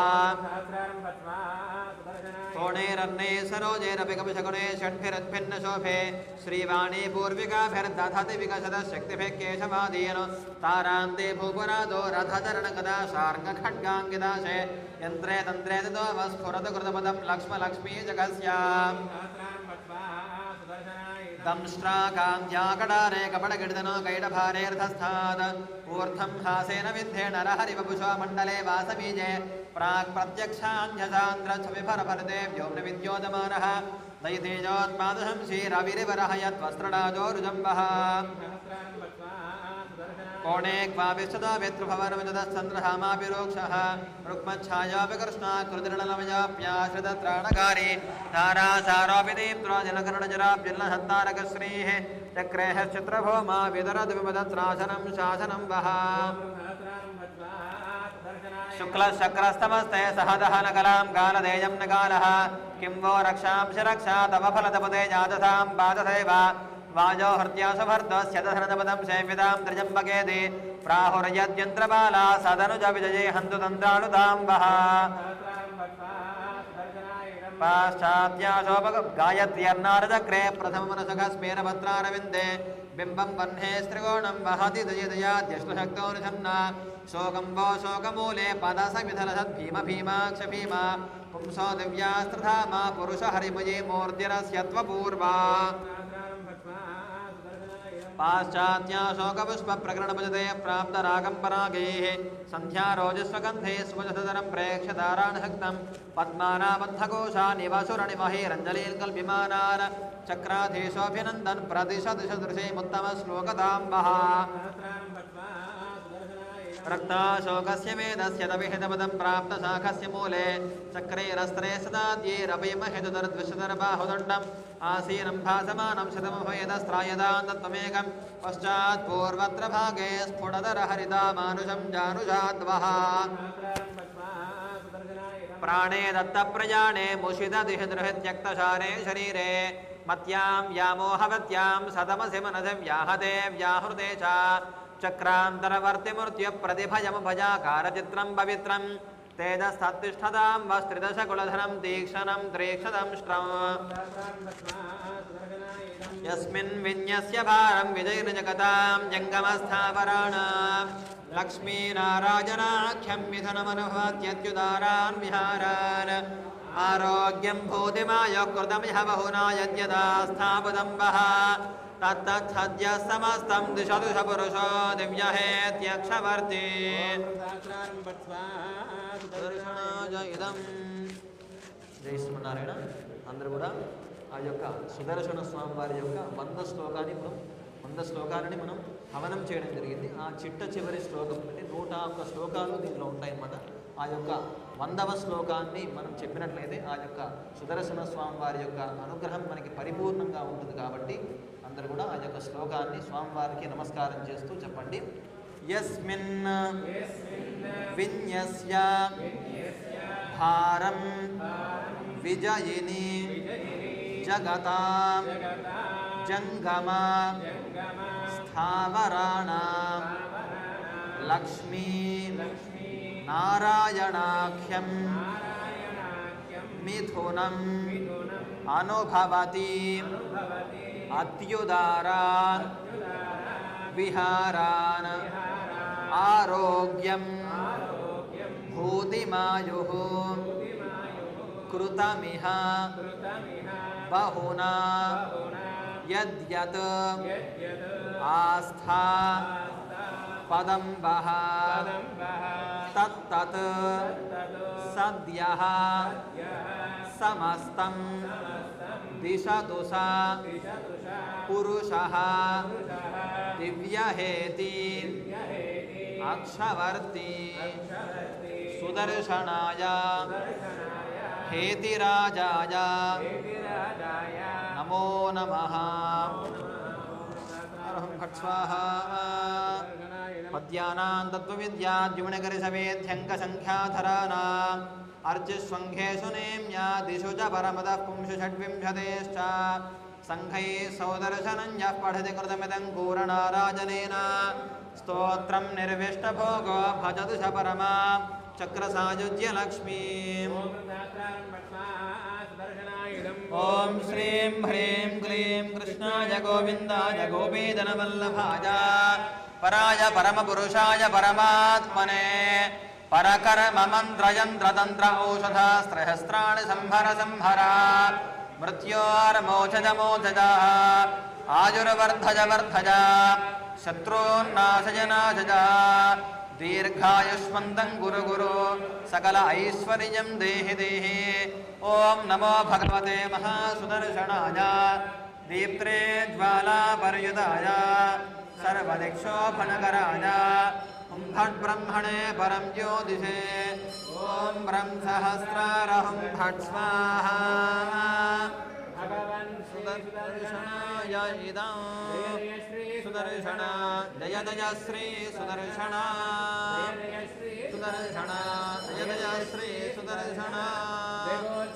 कोणेरन्ने सरोजेरपि कपिशकुणे षड्भिरद्भिन्नशोभे श्रीवाणी पूर्विकाभिर्दधति विकसदशक्तिभिः केशवादीन तारान्ते भूपुरादो रथचरणकदा शार्ङ्गखड्गाङ्गिदाशे यन्त्रे तन्त्रे ततो वस्फुरतु कृतपदं लक्ष्मलक्ष्मी जगस्याम् दंष्ट्राकान्त्याकटारे कपटगिर्दनो कैडभारेऽर्थस्थात् ऊर्ध्वं हासेन विद्धे नरहरिवपुषो मण्डले वासबीजे प्राक् प्रत्यक्षान्यसान्द्रच्छविभरभरते व्योम्नविद्योतमानः दयितेजोत्पादहं श्रीरविरिवरः यद्वस्त्रडाजोरुजम्बः कोणे क्वाभिश्चतो वित्रुभवनमितदश्चन्द्रहामाभिरोक्षः रुक्मच्छायापि कृष्णाकृतिर्णलमयाप्याश्रितत्राणकारी तारासारोऽपि दीप्त्रोजनकरुणजराभ्युल्लसन्तारकश्रीः चक्रेः चित्रभौमा विदरद्विमदत्राशनं शासनं वः शुक्लशक्रस्तमस्ते सहदहनकलां कालदेयं नकालः किं वो रक्षांसि रक्षा तव फलतपदे जातसां पादथैव वाजो हृत्यासभर्दस्य दधनपदं सेवितां त्रिजम्बकेति प्राहुर्यद्यन्त्रबाला सदनुज विजये हन्तु तन्त्राणुतां वः पाश्चात्याशोपग गायत्र्यर्नारचक्रे प्रथममनसखस्मेरपत्रारविन्दे बिम्बं वह्ने स्त्रिकोणं वहति दयदयाद्यश्वशक्तोऽनुषन्ना शोकं वो शोकमूले पदसविधलसद्भीम भीमाक्ष भीमा पुंसो दिव्यास्त्रधामा पुरुषहरिमयी मूर्तिरस्य त्वपूर्वा पाश्चात्याशोकपुष्पप्रकरणभजते प्राप्तरागं परागैः सन्ध्यारोजस्वगन्धे स्वजधरं प्रेक्ष्यताराणशक्तं पद्मानाबद्धकोशानिवसुरणिमहेरञ्जलीन् कल्प्यमानान् चक्राधीशोऽभिनन्दन् प्रतिशदृशेमुत्तमश्लोकतां वः रक्ताशोकस्य मेधस्य तविहितपदं प्राप्तशाखस्य मूले चक्रेरस्त्रे सदाद्यैरभयमहेतुदर्द्विषदर्बाहुदण्डम् आसीनं भासमानं शतमभयदस्त्रायदान्तत्वमेकं पश्चात् पूर्वत्र भागे स्फुटधरहरितामानुषं जानुषाद्वः प्राणे दत्तप्रजाने मुषितदिहिदृहित्यक्तशारे शरीरे मत्यां व्यामोहवत्यां सतमसि मनसि व्याहते व्याहृते च चक्रान्तरवर्तिमूर्त्यप्रतिभयमभजाकारचित्रं पवित्रं तेजस्तत्तिष्ठतां वस्त्रिदशकुलधरं तीक्ष्णं त्रीक्षदंष्ट्रम् यस्मिन् विन्यस्य भारं विजयनिजगतां जङ्गमस्थावराणां लक्ष्मीनारायणाख्यं मिथुनमनुभवत्यत्युदारान् विहारान् आरोग्यं भूतिमायोकृतं ह्य बहुना यद्यदा स्थापदं वः तत्तच्छद्य समस्तं दिशदुष पुरुषो दिव्यहेत्यक्षवर्ति ఇదం జై శ్రీమన్నారాయణ. అందరూ కూడా ఆ యొక్క సుదర్శన స్వామి వారి యొక్క 100 శ్లోకాలని మనం హవనం చేయడం జరిగింది. ఆ చిట్ట చివరి శ్లోకం అంటే 101 శ్లోకాలు దీంట్లో ఉంటాయన్నమాట. ఆ యొక్క 100వ శ్లోకాన్ని మనం చెప్పినట్లయితే ఆ యొక్క సుదర్శన స్వామి వారి యొక్క అనుగ్రహం మనకి పరిపూర్ణంగా ఉంటుంది. కాబట్టి అందరూ కూడా ఆ యొక్క శ్లోకాన్ని స్వామివారికి నమస్కారం చేస్తూ చెప్పండి. యస్మిన్ విన్యస్య భారం విజయిని జగతాం జంగమ స్థావరాణాం లక్ష్మీ నారాయణాఖ్యం మిథునం అనుభవతి అత్యుదారాన్ విహారాన్ ఆరోగ్యం భూతిమాయుః కృతమిహ బహునా यद्यत् यद्यत् आस्था पदम्बः पदम्बः तत्तत् तत् सद्यः यः समस्तं दिशतु स दिशतुषा पुरुषः पुरुषः दिव्यहेति यहेति अक्षवर्ति अक्षरति सुदर्शनाय दर्शनाय हेतिराजाय हेतिराजाय नमो नमः फट् स्वाहा पद्यानां तत्त्वविद्याद्युमणकरिसमेध्यङ्कसङ्ख्याधराणाम् अर्चिस्वङ्घेषु नेम्यादिषु च परमतः पुंसु षड्विंशतेश्च सङ्घैः सौदर्शनं यः पठति कृतमिदं पूरणाराजनेन स्तोत्रं निर्विष्टभोगो भजतु स परमा चक्रसायुज्य लक्ष्मीम् ॐ श्रीं ह्रीं क्लीं कृष्णाय गोविन्दाय गोपीधनवल्लभाय पराय परमपुरुषाय परमात्मने परकर्ममन्त्रयन्त्रतन्त्र औषधास्त्रहस्राणि संहर संहर मृत्योर्मोचज आयुर्वर्धज वर्धज शत्रून्नाशय नाशज दीर्घायुष्मन्तं गुरु गुरु सकल ऐश्वर्यं देहि देहि ॐ नमो भगवते महासुदर्शनाय दीप्त्रे ज्वालापर्युदाय सर्वदिक्षोभणकराय फट्ब्रह्मणे परं ज्योतिषे ॐ ब्रह्मसहस्रारहं फट् स्वाहा भगवन् सुदर्शनाय इदं सुदर्शन जय जय श्री सुदर्शन सुदर्शन जय जय श्री सुदर्शन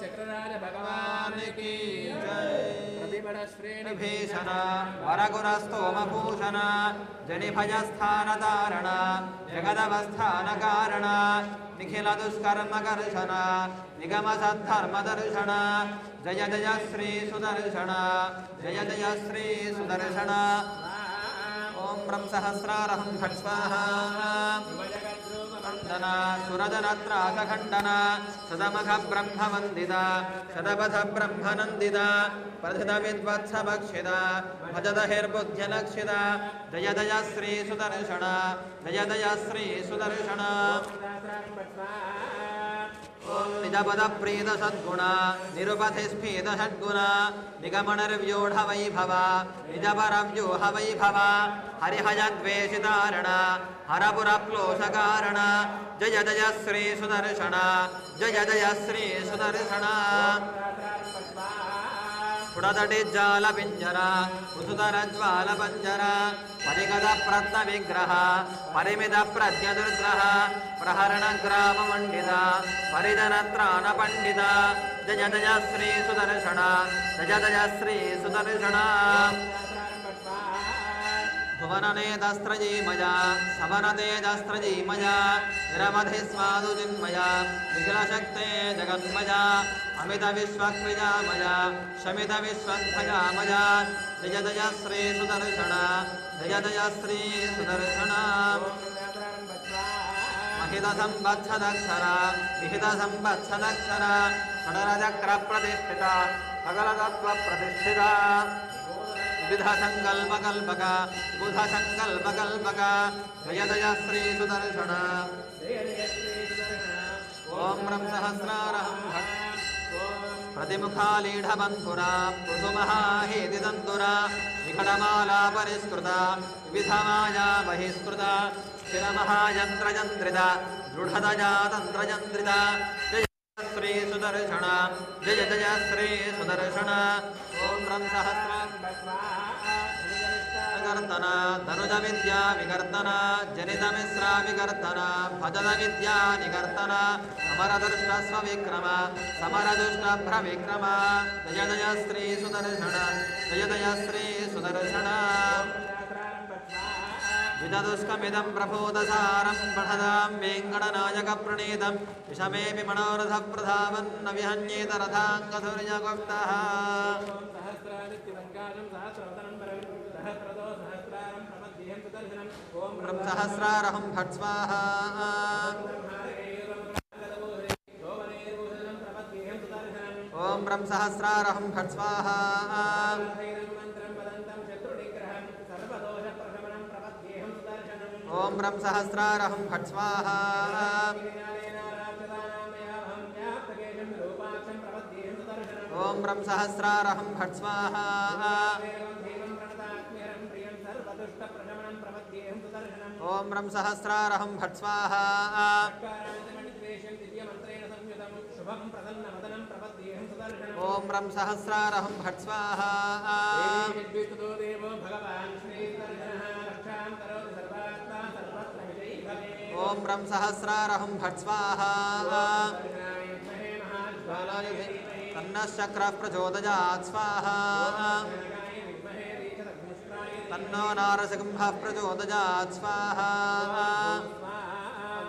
चक्रराज भगवान की जय प्रतिपद श्रेणी भीषण वरगुरस्तोमभूषण जनिभयस्थानधारण जगदवस्थानकारण निखिल दुष्कर्मकर्षण निगमसद्धर्मदर्शन जय जय श्री सुदर्शन जय जय श्री सुदर्शन ॐ ब्रह्मसहस्रारहं फट् स्वाहा खण्डन सुरजनत्रासखण्डन सदमख ब्रह्मवन्दित शतपथ ब्रह्मनन्दित प्रथित विद्वत्सभक्षित भजत हिर्बुद्ध्यलक्षित जय जय श्री सुदर्शन जय जय श्री सुदर्शन ॐ निजपदप्रीत सद्गुण निरुपथिस्फीत षड्गुण निगमनर्व्यूढ वैभव निजपरव्यूह वैभव हरिहयद्वेषितारण हरपुरक्लोशकारण जय जय श्री सुदर्शन जय जय श्री सुदर्शन पुडतटिज्जालपिञ्जर कुसुतरज्वालपञ्जर परिगतप्रत्नविग्रह परिमितप्रज्ञदुर्ग्रह प्रहरणग्राममण्डित परिजनत्राणपण्डित जय जय श्री सुदर्शन जय जय श्री सुदर्शन भुवननेदस्त्रजीमय समनतेजस्त्रजीमय निरवधिस्वादुजिन्मय निखिलशक्ते जगन्मय अमितविश्वक्रियामय शमितविश्वध्वजामय जय जय श्री सुदर्शन जय जय श्री सुदर्शन महितसंवत्सदक्षर विहितसंवत्सदक्षर षडरचक्रप्रतिष्ठित सकलतत्त्वप्रतिष्ठिता विविध संकल्पकल्पक बुध संकल्पकल्पक जय जय श्री सुदर्शन ॐ ब्रह्मसहस्रारहं प्रतिमुखालीढबन्धुरा कुसुमहाहेतिदन्तुरा विकटमाला परिष्कृता विविधमाया बहिष्कृता स्थिरमहायन्त्रयन्त्रिता दृढतया तन्त्रयन्त्रिता जय श्री सुदर्शन जय जय श्री सुदर्शन ॐ ब्रह्मसहस्रं विकर्तन धनुज विद्या विकर्तन जनित मिश्रा विकर्तन भजन विद्या निकर्तन समरदृष्टस्व विक्रम समरदुष्टभ्र विक्रम जय जय श्री सुदर्शन जय जय श्री सुदर्शन विददुष्कमिदं प्रभोदसारं पठदां वेङ्कटनायकप्रणीतं विषमेऽपि मनोरथप्रधावन्न विहन्येत रथाङ्गधुर्यगुप्तः ब्रह्मसहस्रारहं फट् स्वाहा ॐ ब्रह्मसहस्रारहं फट् स्वाहा ॐ रं सहस्रारहं फट् स्वाहा ॐ रं सहस्रारहं फट् स्वाहा ॐ रं सहस्रारहं फट् स्वाहा ॐ रं सहस्रारहं फट् स्वाहा ॐ रं सहस्रारहं फट् स्वाहा तन्नश्चक्रः प्रचोदयात् स्वाहा तन्नो नारसिंहः प्रचोदयात् स्वाहा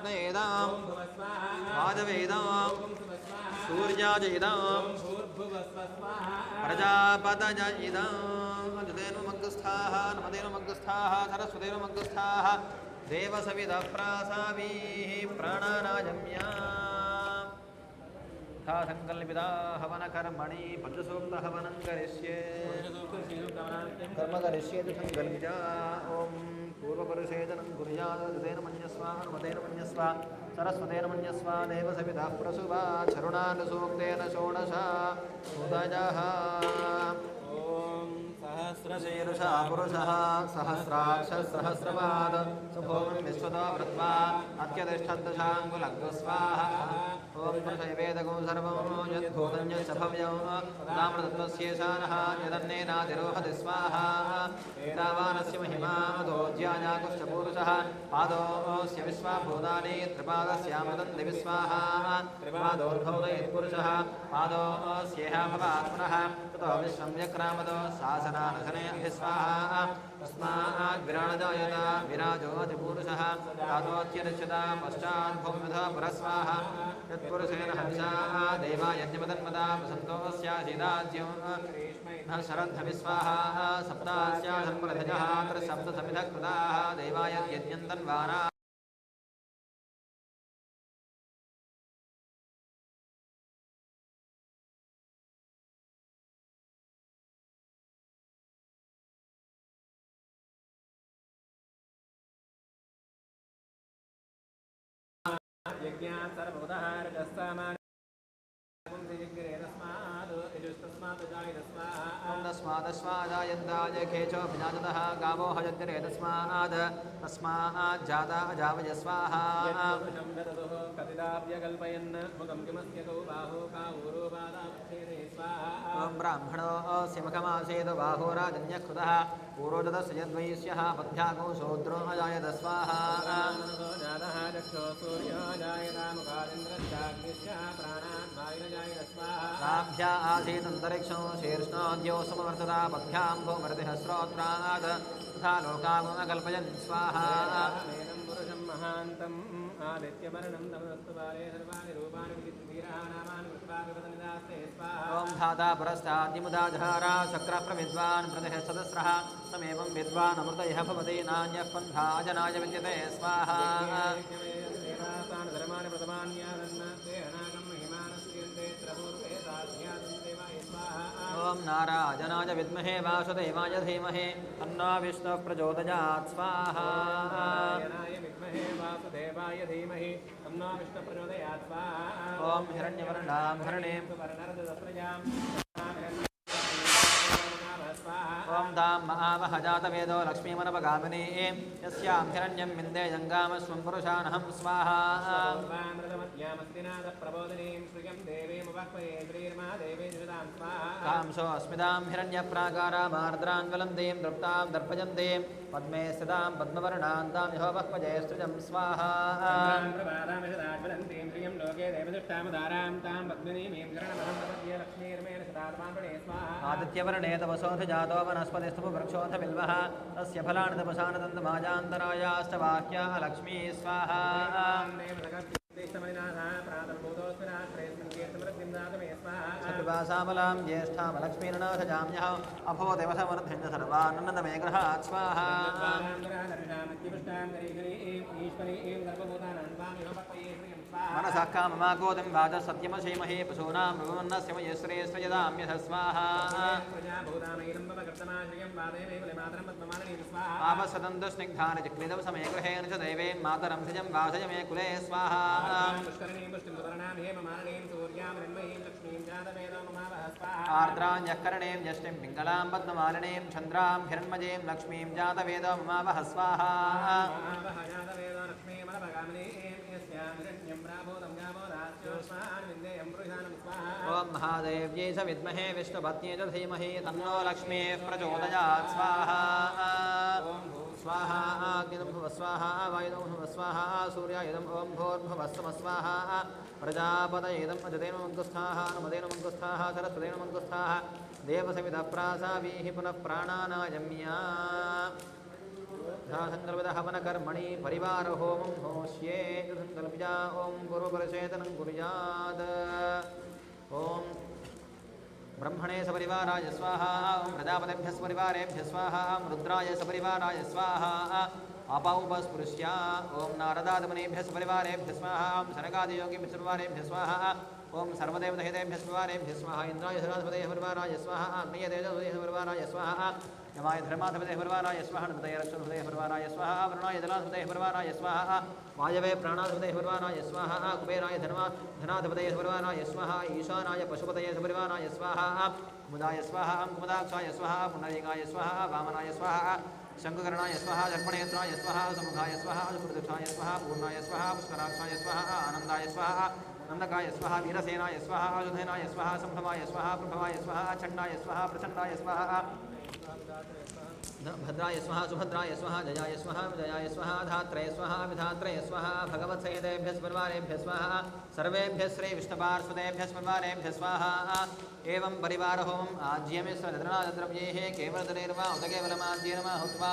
वेदां वाजवेदां सूर्याजयिदां प्रजापतय इदां नमस्तेनुमग्गस्थाः नमदेनुमग्गस्थाः सरस्वतेनुमग्गस्थाः देवसविदः प्रासावीः प्राणानायम्या तथा संकल्पिता हवनकर्मणि पञ्चसूक्तहवनं करिष्ये कर्म करिष्येति संकल्पिता ॐ पूर्वपुरुषेदनं कुर्यात् ऋतेन मन्यस्व हनुमतेन मन्यस्व सरस्वतेन मन्यस्व देवसविदः प्रसुवा शरुणानुसूक्तेन षोडश उदयः सहस्रशीर्षः पुरुषः सहस्राक्षः सहस्रपाद सुभोमं विश्वतो वृत्वा अत्यतिष्ठद्दशाङ्गुलग्स्वाहा ॐ पुरुषैवेदकं सर्वं यद्भूतं यच्च भव्यं ताम्रतत्त्वस्येशानः यदन्नेनातिरोहति स्वाहा एतावानस्य महिमा मदोज्यायाकुश्च पुरुषः पादोऽस्य विश्वाभूतानि त्रिपादस्यामृतं दिवि स्वाहा त्रिपादोर्भवयत्पुरुषः पादोऽस्येह भवात्मनः ततो विश्वं व्यक्रामतो शासनानशने अभिस्वाहा तस्माद्विराणजायत विराजोऽतिपुरुषः तातोऽत्यरिच्यता पश्चाद्भौम्यथा पुरस्वाहा यत्पुरुषेण हंसा देवा यज्ञपदन्मदा वसन्तोऽस्यासीदाज्यं न शरद्धविस्वाहा सप्तास्याधर्मरथजः त्रिसप्तसमिधः कृताः देवायज्ञन्तन्वाना यज्ञात् सर्वभूतः रजस्सामान् तस्मादस्मादायन्ताय केचोऽभिजातः गावो हयन्तिरे तस्माद् तस्माज्जाता अजावय स्वाहा कल्पयन् मुखं किमस्य कौ बाहो कावूरो बाधावच्छेदे स्वाहा ॐ ब्राह्मणोऽस्य मुखमासेद बाहोराजन्यकृतः पूर्वजतस्य यद्वैश्यः पथ्यागो शूद्रो अजायत स्वाहा जातः दक्षो सूर्यो जायता मुखादिन्द्रश्चाग्निश्च प्राणान् वायुर्जायत स्वाहा ताभ्या आसीदन्तरिक्षं शीर्ष्णोद्यो समवर्तता पथ्यां भूमर्तिः श्रोत्रात् तथा लोकागो अकल्पयन् स्वाहा पुरुषं महान्तम् आदित्यवर्णं तमस्तुबाले सर्वाणि रूपाणि विचित्रीराः नामानि कृत्वा विपदनिदास्ते स्वाहा ॐ धाता पुरस्ताद्यमुदाधारा शक्रप्रविद्वान् प्रतिष्ठदस्रः तमेवं विद्वान् अमृतयः भवति नान्यः पन्था जनाय विद्यते स्वाहा धर्माणि प्रथमान्यादन्नानागं महिमानस्यन्ते त्रपूर्वे साध्यातं देवाय स्वाहा ॐ नारायणाय विद्महे वासुदेवाय धीमहि तन्नो विष्णुः प्रचोदयात् स्वाहा नारायणाय विद्महे वासुदेवाय धीमहि तन्नो विष्णुः प्रचोदयात् स्वाहा ॐ हिरण्यवर्णां हरणीं वर्णरजतस्रजां ॐ दां महावहजातवेदो लक्ष्मीमनपगामिनी यस्यां हिरण्यं विन्दे जङ्गामस्वं पुरुषानहं स्वाहा कांसो अस्मितां हिरण्यप्राकारामार्द्राङ्गलन्तीं तृप्तां दर्पयन्तीं पद्मे स्थितां पद्मवर्णान्तां यहो बह्वजे सृजं स्वाहा आदित्यवर्णे तपसोऽथ जातो वनस्पतिस्तु वृक्षोऽथ बिल्वः तस्य फलानि तपसानदन्तमाजान्तरायाश्च वाक्या लक्ष्मी स्वाहा सत्वासामलां ज्येष्ठामलक्ष्मीर्नाथजाम्यः अभोदेवसमर्ध्यञ्च सर्वानन्दमे गृहात् स्वाहा मनसः काममागोदं वाचः सत्यमशीमहे पशूनां भुवन्नस्य मयश्रेष्ठयदाम्यथ स्वाहा आपसदन्तस्निग्धानचिक्लिदं समे गृहेण च दैवे मातरं सजं वासय मे कुले स्वाहा आर्द्राञ्जकरणीं यष्टिं पिङ्गलां पद्ममालिनीं चन्द्रां हिरण्मयीं लक्ष्मीं जातवेदो ममावह स्वाहा ॐ महादेव्यै च विद्महे विष्णुपत्न्यै च धीमहि तन्नो लक्ष्मीः प्रचोदयात् स्वाहा स्वाहा अग्निदं भुव स्वाहा वायुदं भुव स्वाहा सूर्यायुधम् ॐ भूर्भुवस्सुम स्वाहा प्रजापतयेदम् अजतेन मङ्गुस्थाः अनुमतेन मङ्गुस्थाः सरस्वतेन मङ्गुस्थाः देवसविधप्रासावीः पुनः प्राणानायम्या संकल्पितः हवनकर्मणि परिवारहोमं होष्ये संकल्पिता ॐ गुरुपरिचेतनं कुर्यात् ॐ ब्रह्मणे सपरिवाराय स्वाहा ॐ प्रजापतिभ्यः सपरिवारेभ्यः स्वाहा रुद्राय सपरिवाराय स्वाहा अपाउपस्पृश्य ॐ नारदादमुनेभ्यः सपरिवारेभ्यः स्वाहा ॐ सनकादियोगिभ्यः सपरिवारेभ्यः स्वाहा ॐ सर्वदेवताहितेभ्यः सपरिवारेभ्यः स्वाहा इन्द्राय सरस्वतेः सपरिवाराय स्वाहा अग्नयतेजस्वतेः सपरिवाराय स्वाहा यमाय धर्माधिपतेः परवाराय स्वाहा नृपतये रक्षोधतेः परवाराय स्वाहा वरुणाय जलाधिपतेः परवाराय स्वाहा वायवे प्राणाधिपतेः परवाराय स्वाहा कुबेराय धनाधिपतेः परवाराय स्वाहा ईशानाय पशुपतये परवाराय स्वाहा कुमुदाय स्वाहा कुमुदाक्षाय स्वाहा पुण्डरीकाय स्वाहा वामनाय स्वाहा शङ्कुकर्णाय स्वाहा दर्पणेत्राय स्वाहा समुखाय स्वाहा सुप्रदक्षाय स्वाहा पूर्णाय स्वाहा पुष्कराक्षाय स्वाहा आनन्दाय स्वाहा नन्दकाय स्वाहा वीरसेनाय स्वाहा आयुधेनाय स्वाहा संभवाय स्वाहा प्रभवाय स्वाहा चण्डाय स्वाहा प्रचण्डाय स्वाहा भद्राय स्वाहा सुभद्राय स्वाहा जयाय स्वाहा विजयाय स्वाहा धात्रय स्वाहा विधात्रय स्वाहा भगवत्सहितेभ्यः परिवारेभ्यः स्वाहा सर्वेभ्यः श्री विष्णुपार्षदेभ्यः परिवारेभ्यः स्वाहा एवं परिवारहोमम् आज्यमिश्रद्रव्यैः केवलतरेर्वा उत केवलमाज्येन हुत्वा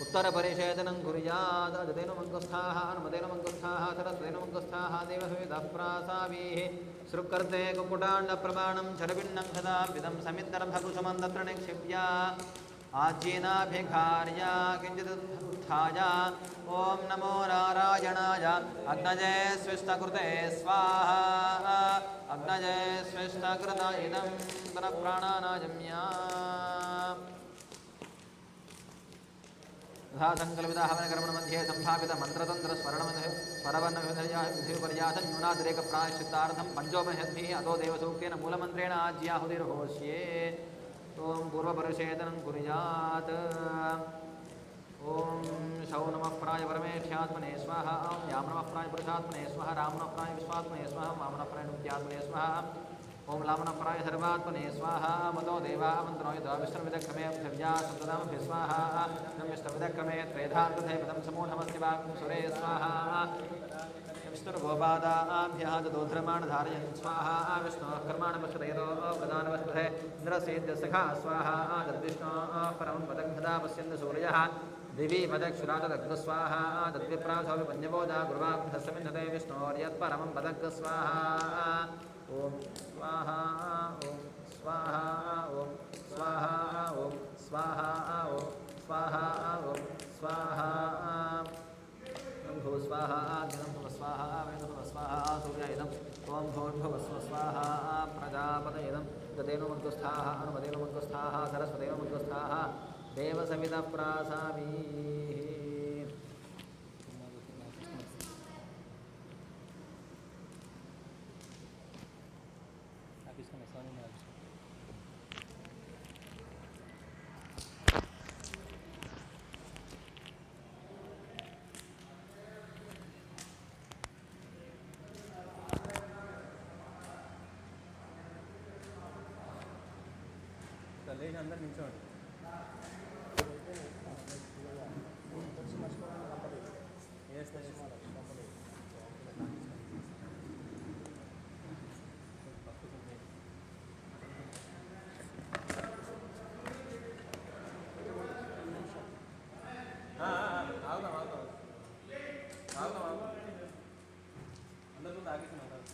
उत्तरपरिषेदनं कुर्यात् अजतेन मङ्गुस्थाः अनुमतेन मङ्गुस्थाः सरस्वतेन मङ्गुस्थाः देवसविधः प्रासावीः सृक्कर्ते कुक्कुटाण्डप्रमाणं चरपिण्डं सदापिदं समिन्दर्भकुसुमं तत्र निक्षिप्य आज्येनाभिघार्य किञ्चिदुत्थाय ॐ नमो नारायणाय अग्नजे स्विष्टकृते स्वाहा अग्नजे स्विष्टकृत इदं परप्राणानाजम्या तथा संकल्पिता हवनकर्ममध्ये संभावित मंत्रतंत्र स्वरणविधिपर्यासं न्यूनातिरेकप्रायश्चित्तार्थं पञ्चोपनिषद्भिः अतो देवसूक्तेन मूलमन्त्रेण आज्याहुतिर्होष्ये ॐ पूर्वपरिषेदनं कुर्यात् ॐ शौ नमः प्राय परमेष्ठ्यात्मने स्वाहा ॐ यां नमः प्राय पुरुषात्मने स्वाहा राम नमः प्राय विश्वात्मने स्वाहा वाम नमः प्राय नित्यात्मने स्वाहा ॐ लामनप्राय सर्वात्मने स्वाहा मतो देवा मन्त्रो यदा विष्णुविदक्रमे पृथिव्या सप्तदामभ्य स्वाहा विष्णुविदक्रमे त्रेधार्थे पदं समूढमस्ति वाक् सुरे स्वाहा विष्णुर्गोपादाभ्यः तदोधर्माणधारयन् स्वाहा विष्णोः कर्माणपश्यतो प्रधानवस्पथे इन्द्रसेद्यसखा स्वाहा तद्विष्णोः परं पदग्धदा पश्यन्ति सूर्यः दिवि पदक्षुरातदग्स्वाहा तद्विप्रासौविपन्यबोधा गुरुवाभ्यस्मिन्नते विष्णोर्यत्परमं पदग् स्वाहा ॐ स्वाहा ॐ स्वाहा ॐ स्वाहा ॐ स्वाहा ॐ स्वाहा ॐ स्वाहा भूः स्वाहा अग्निर्भुव स्वाहा वेदभुव स्वाहा सूर्यायुधम् ॐ भूर्भुवस्व स्वाहा प्रजापतयेदं गतेन मङ्गुस्थाः अनुमतेन मङ्गुस्थाः सरस्वतेन मङ्गुस्थाः देवसविधः प्रासामीः లేచి అందరు నిల్చోండి అందరూ తాగేసి మాట్లాడు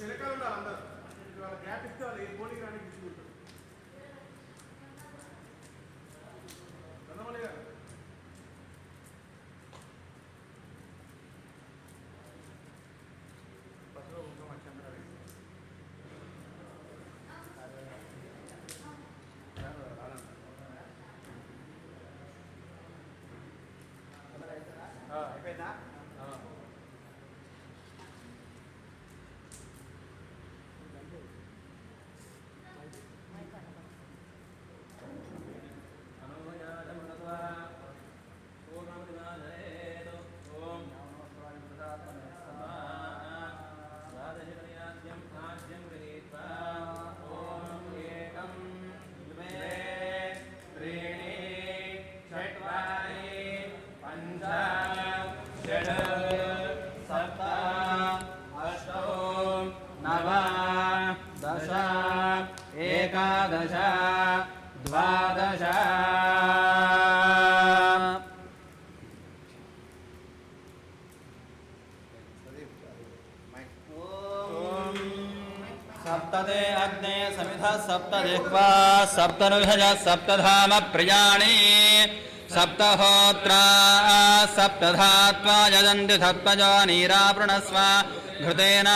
వెనకాల ఉండాలి అందరూ వాళ్ళ గ్యాప్ ఇస్తే వాళ్ళు ఏ బోర్డింగ్ రానికి తీసుకుంటారు చంద్రమౌళి గారు బస్సులో ఉంటాం చంద్ర అయిపోయిందా एकादश द्वादश सप्तते अग्ने समिधः सप्तजिह्वा सप्तनुषज सप्तधाम प्रियाणि सप्तहोत्रा सप्तधात्वा यजन्ति सप्तजो नीरावृणस्व घृतेन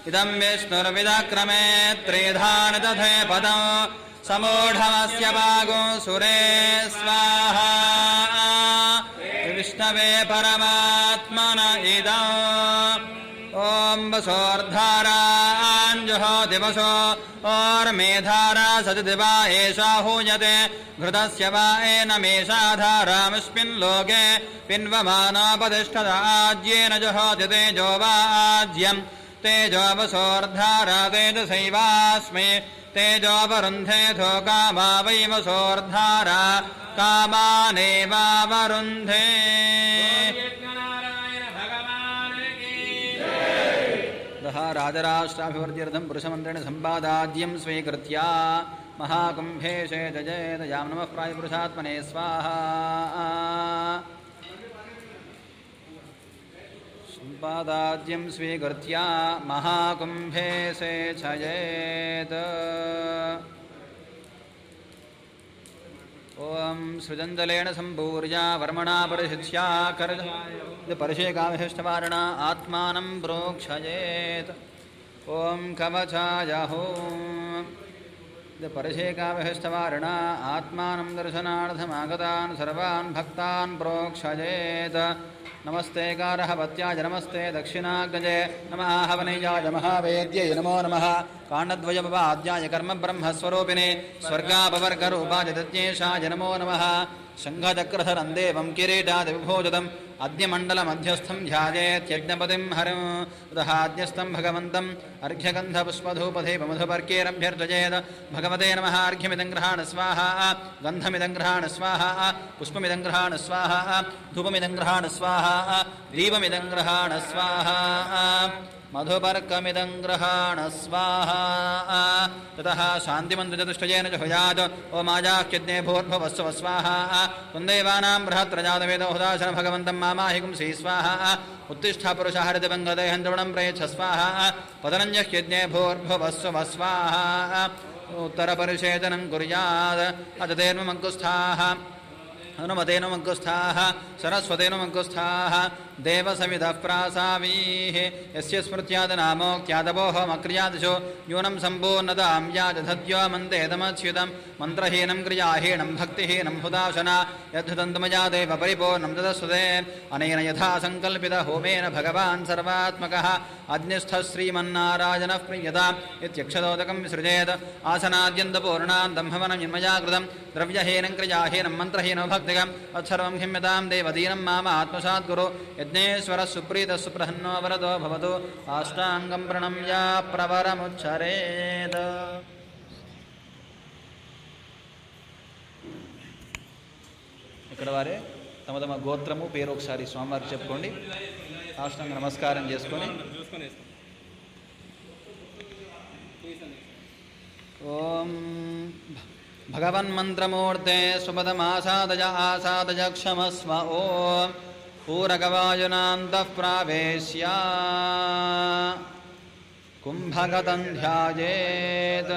इदं विष्णुर्विदक्रमे त्रिधान तथे पदं समूढमस्य भागो सुरे स्वाहा विष्णवे परमात्मन इदम् ओम वसोर्धाराञ्जुहो दिवसो और मेधारा सजदिवा एषा हूयते घृतस्य वा एनमेषा धारामस्मिन् लोके पिन्वमानोपतिष्ठत आज्येन जुहोति तेजो वा आज्यम् तेजो वसोर्धारा तेजसैवास्मि तेजोवरुन्धेऽथो कामा वै वसोर्धारा कामानेवावरुन्धे राजराष्ट्राभिवर्ध्यर्थं पुरुषमन्त्रेण सम्पादाद्यं स्वीकृत्य महाकुम्भेशे जयेदयां नमः प्रायपुरुषात्मने स्वाहा सम्पादाद्यं स्वीकृत्य महाकुम्भेशे जयेत् ओम सृजंजलेन संपूर्या वर्मणा परिशिष्या कर परिषेकाविशिष्टवारणा आत्मानं प्रोक्षयेत् ओम कवचाय होम परिषेकाविशिष्टवारणा आत्मानं दर्शनार्थमागतान् सर्वान् भक्तान् प्रोक्षयेत् नमस्ते कारहवत्याय नमस्ते दक्षिणाग्नजे नमः हवनीयाय महावेद्यै नमो नमः काण्डद्वयपवाद्याय कर्मब्रह्मस्वरूपिणे स्वर्गापवर्गरूपाय दत्येशाय नमो नमः शङ्खचक्रधरं देवं किरीटादिविभूषितम् अद्यमण्डलमध्यस्थं ध्यायेत्यज्ञपतिं हरिं तदहाद्यस्थं भगवन्तम् अर्घ्यगन्धपुष्पधूपधीपमधुपर्केरभ्यर्चयेत् भगवते नमः अर्घ्यमिदं गृहाण स्वाहा गन्धमिदं गृहाण स्वाहा पुष्पमिदं गृहाण स्वाहा धूपमिदं गृहाण स्वाहा दीपमिदं गृहाण स्वाहा मधुपर्कमिदं गृहाण स्वाहा ततः शान्तिमन्त्रचतुष्टयेन च हुयात् ओमाजाख्यज्ञे भूर्भुवस्व स्वाहा कुन्देवानां बृहत्रजातवेदो हुदाशन भगवन्तं मामाहिकुं श्री स्वाहा उत्तिष्ठ पुरुषः हरितबङ्गदेहं द्रवणं प्रयच्छ स्वाहा पतनञ्जह्यज्ञे भूर्भुवस्व स्वाहा उत्तरपरिषेचनं कुर्यात् अजतेर्मङ्कुस्थाः हनुमतेन मङ्कुस्थाः सरस्वतेन मङ्कुस्थाः देवसमिधः प्रासावीः यस्य स्मृत्यादनामोक्त्यादपोहमक्रियादिषु न्यूनं सम्पूर्णतां याजधद्यो मन्देदमच्युतं मन्त्रहीनं क्रियाहीनं भक्तिहीनं हुदाशना यद्धुदन्तमया देव परिपूर्णं तदस्वते अनेन यथा सङ्कल्पितहोमेन भगवान् सर्वात्मकः अग्निस्थः श्रीमन्नारायणः प्रीयताम् इत्यक्षतोदकं विसृजेत् आसनाद्यन्तपूर्णान्तं हवनं यन्मया कृतं द्रव्यहीनं क्रियाहीनं मन्त्रहीनो भक्तिकम् तत्सर्वं हिम्यतां देवदीनं माम आत्मसात् गुरु यज्ञेश्वरः सुप्रीतः सुप्रसन्नो वरदो भवतु अष्टाङ्गं प्रणम्य प्रवरमुच्चरेत् ఇక్కడ వారే తమ తమ గోత్రము పేరు ఒకసారి స్వామివారికి చెప్పుకోండి సాష్టాంగ నమస్కారం చేసుకొని ఓం भगवन्मन्त्रमूर्ते स्वपदमासादय आसादय क्षमस्व ॐ पूरकवायुनान्तः प्रावेश्य कुम्भगतं ध्यायेत्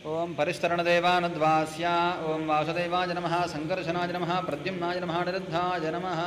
ओम परिस्तरणदेवानद्वास्य ओम वासुदेवाय नमः संकर्षणाय नमः प्रद्युम्नाय नमः निरुद्धाय नमः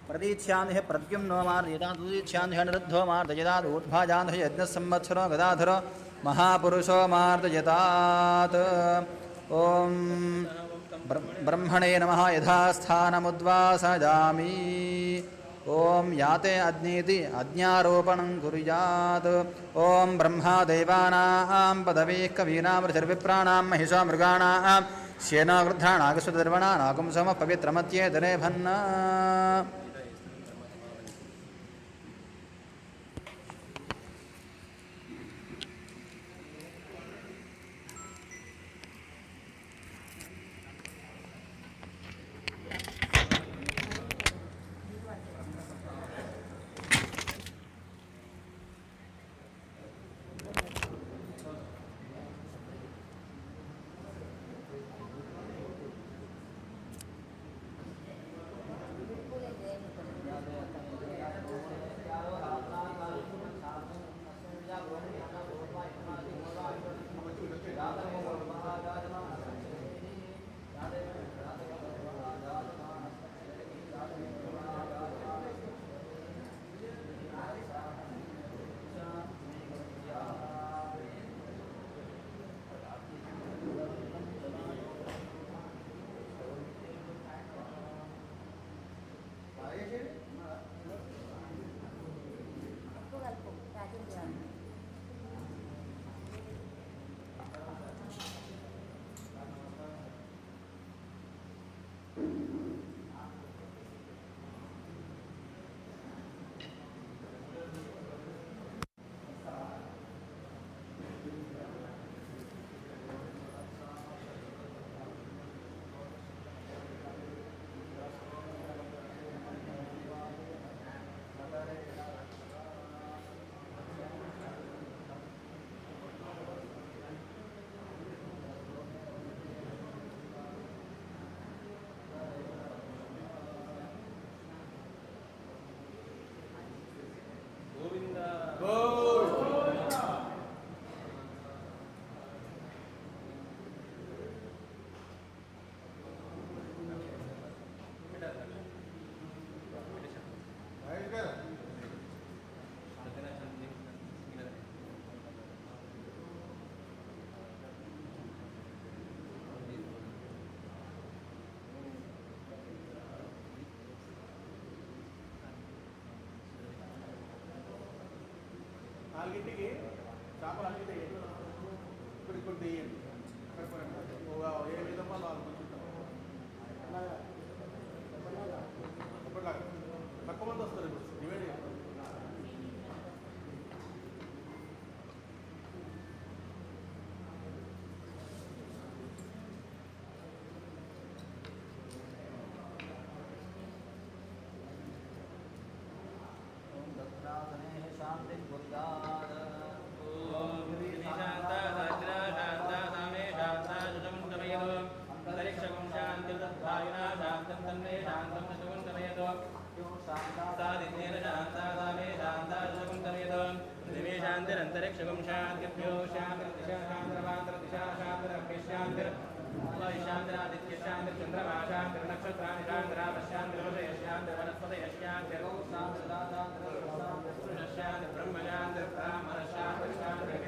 प्रतीच्यान्हि प्रद्युम्नो मार्दयेदात् उदीच्यान्हि निरुद्धो मार्दयेदात् ऊर्ध्वाजान्हि यज्ञसंवत्सरो गदाधरो महापुरुषो मार्दयेतात् ॐ ब्रह्मणे नमः यथास्थानमुद्वासयामि ॐ याते अग्नीति अज्ञारोपणं कुर्यात् ॐ ब्रह्मादेवानां पदवीः कवीनां ऋषिर्विप्राणां महिषा मृगाणां श्येनागृध्राणागस्वदर्वणानागुंसमः पवित्रमत्ये दने भन्न నాలుగింటికి చేపలు అన్ని తెయ్యండి ఇప్పుడు ఇప్పుడు తెయ్యండి ఏ విధంగా నాలుగు కూర్చుంటాం ఇప్పటిలాగా తక్కువ మంది వస్తారు ఇప్పుడు డివైడ్ చేయండి शांति सादित्येन शान्ता मे शान्ता शकुन्तलेत दिवे शान्तिरन्तरिक्षगं शान्तिभ्यो शान्तिर्दिशा शान्तिरवान्तरदिशा शान्तिरभ्यशान्तिर्शान्तिरादित्यशान्तिर्चन्द्रमा शान्तिर्नक्षत्राणि शान्तिरापशान्तिर्वशयशान्तिर्वनस्पतयशान्तिर्गौ शान्तिर्ब्रह्मशान्तिर्ब्राह्मणशान्तिर्शान्तिर्वेद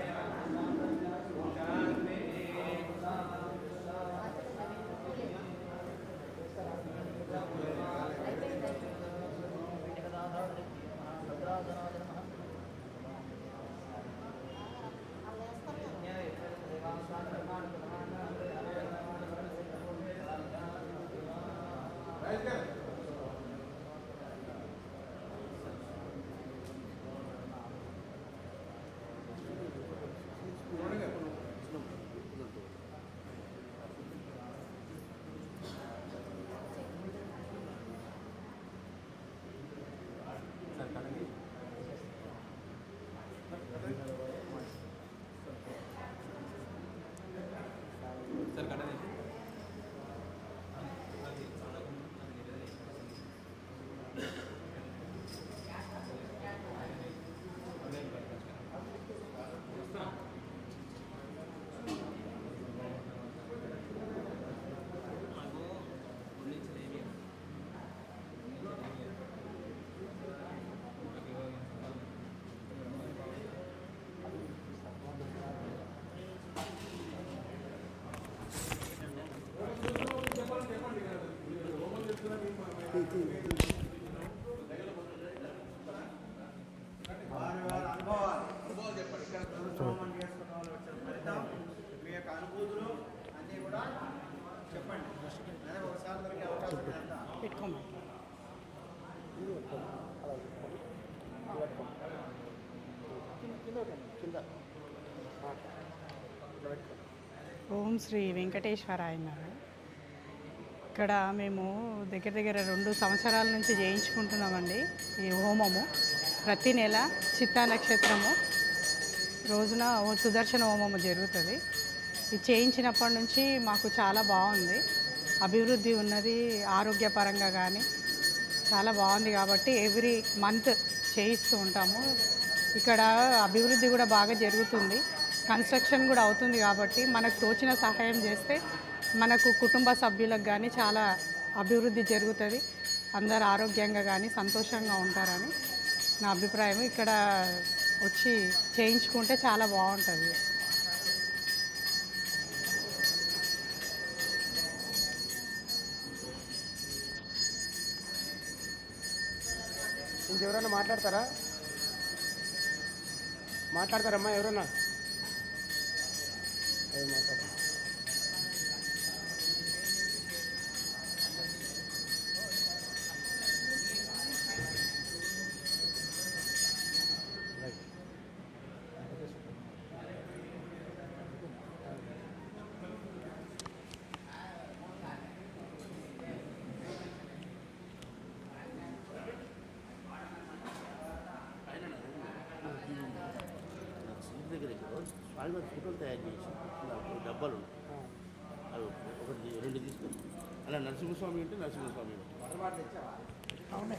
మీ యొక్క అనుభూతులు అన్నీ కూడా చెప్పండి. అదే ఒకసారి దొరికే అవకాశం పెట్టుకోండి. ఓం శ్రీ వెంకటేశ్వరాయ నమః. ఇక్కడ మేము దగ్గర దగ్గర 2 సంవత్సరాల నుంచి చేయించుకుంటున్నామండి ఈ హోమము. ప్రతి నెల చిత్తా నక్షత్రము రోజున ఓ సుదర్శన హోమము జరుగుతుంది. ఇది చేయించినప్పటి నుంచి మాకు చాలా బాగుంది, అభివృద్ధి ఉన్నది, ఆరోగ్యపరంగా కానీ చాలా బాగుంది. కాబట్టి ఎవ్రీ మంత్ చేయిస్తూ ఉంటాము. ఇక్కడ అభివృద్ధి కూడా బాగా జరుగుతుంది, కన్స్ట్రక్షన్ కూడా అవుతుంది. కాబట్టి మనకు తోచిన సహాయం చేస్తే మనకు కుటుంబ సభ్యులకు కానీ చాలా అభివృద్ధి జరుగుతుంది, అందరు ఆరోగ్యంగా కానీ సంతోషంగా ఉంటారని నా అభిప్రాయం. ఇక్కడ వచ్చి చేయించుకుంటే చాలా బాగుంటుంది. ఇంకెవరన్నా మాట్లాడతారమ్మా ఎవరన్నా మాట్లాడతారు. స్వామివారి ఫోటోలు తయారు చేసి దాంట్లో డబ్బాలు అవి 1, 2 తీసుకొని అలా నరసింహస్వామి అంటే నరసింహస్వామి అవునా?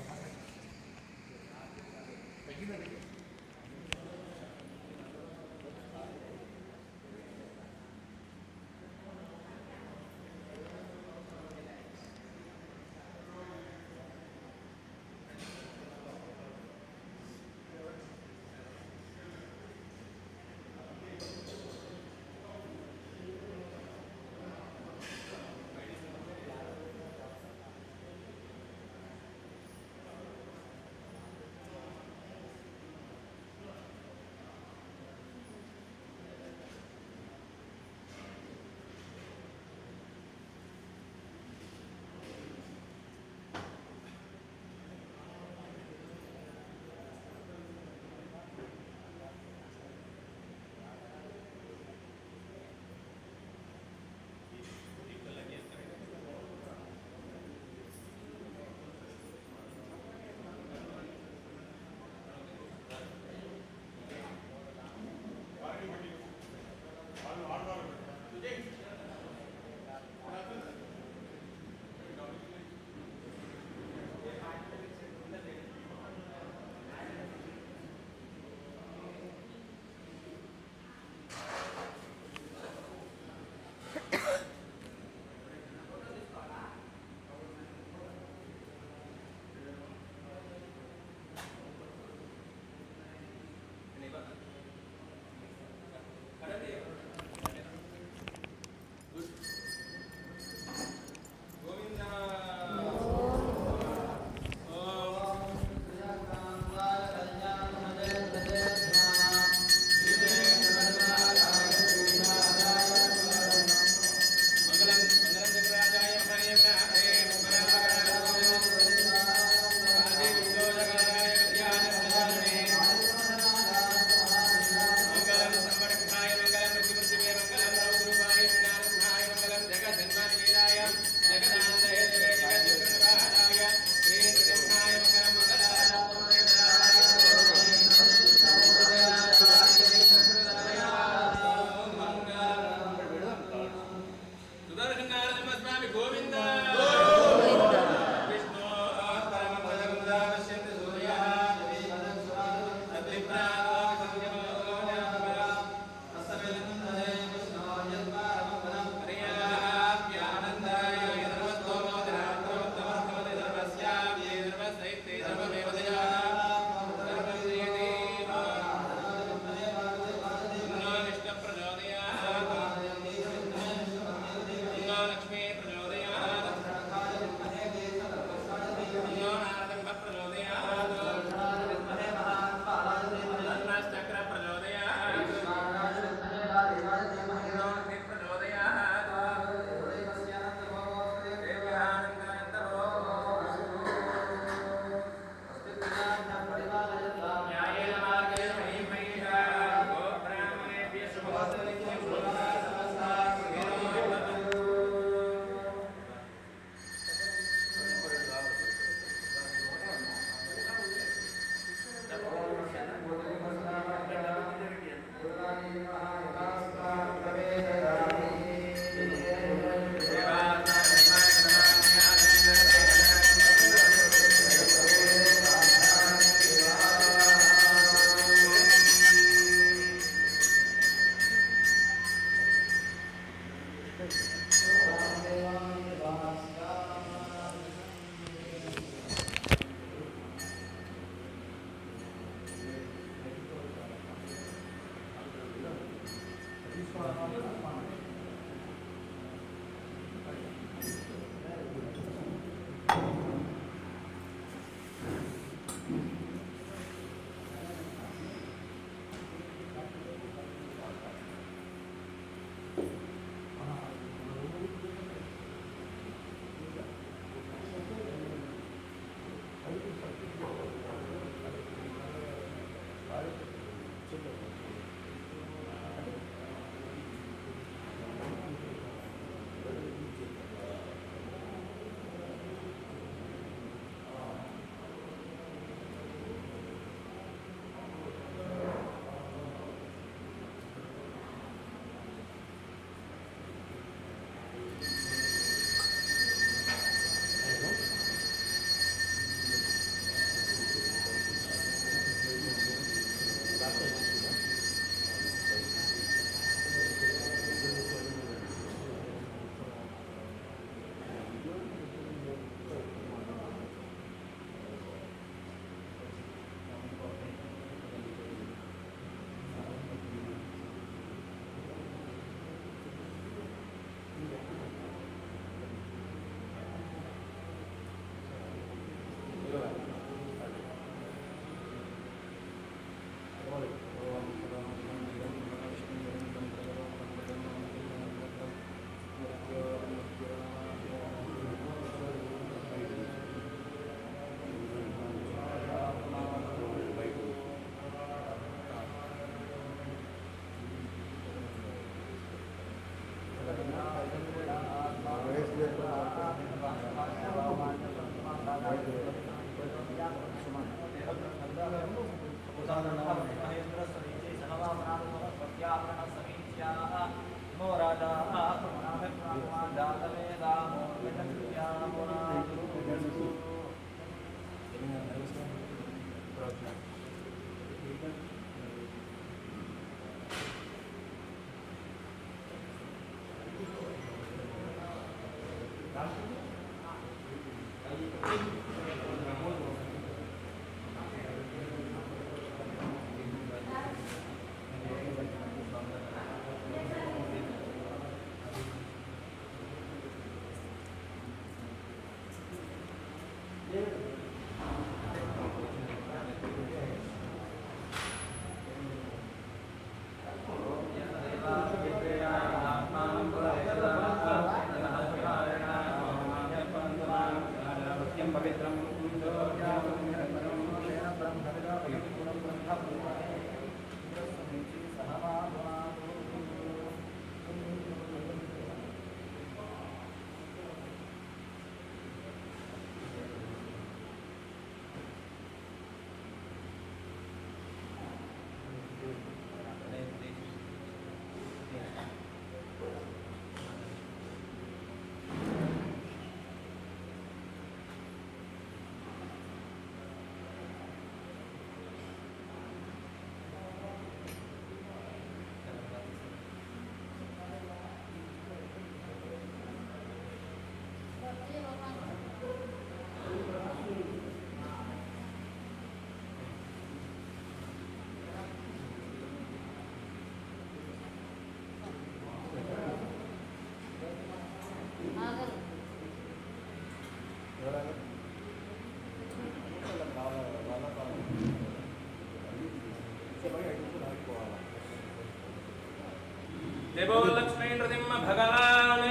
देवो लक्ष्मी नृसिंह भगवान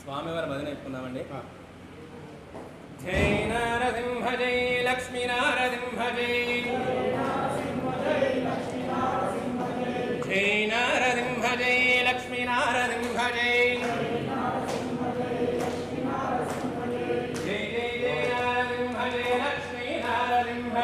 స్వామివారి భజన చెప్పుకుందామండి. జై నారసింహ జై లక్ష్మీ నారసింహ జై జై నారసింహ జై లక్ష్మీ నారసింహ జై జై జై జై నారసింహ జై లక్ష్మీ నారసింహ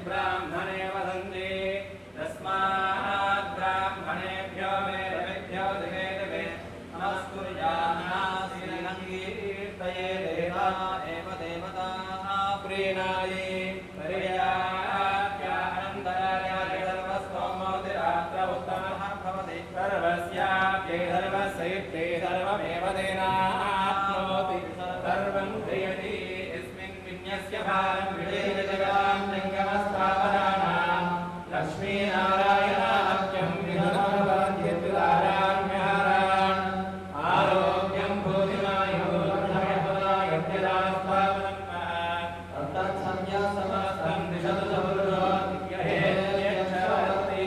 ब्राह्मणे वदन्ति तस्मात् ब्राह्मणेभ्यो वेदेभ्यो दिवे दिवे नमस्कुर्यान्नासीनङ्गीर्तये देवा एव देवताः प्रीणायै पर्याप्यानन्तराय सर्वस्तोमोतिरात्र उत्तमः भवति सर्वस्याप्यै सर्वस्यैत्यै सर्वमेव तेनाप्नोति सर्वं क्रियते यस्मिन् विन्यस्य भारं विजयजगां लिङ्गमस्थापनानां लक्ष्मीनारायणाख्यं विधुनवद्यद्वाराण्यहारान् आरोग्यं भूतिमायुर्भयफलायत्यदास्थापनं तत्संज्ञासमस्तं दिशतु सपुरुषो दिव्यहेत्यक्षरति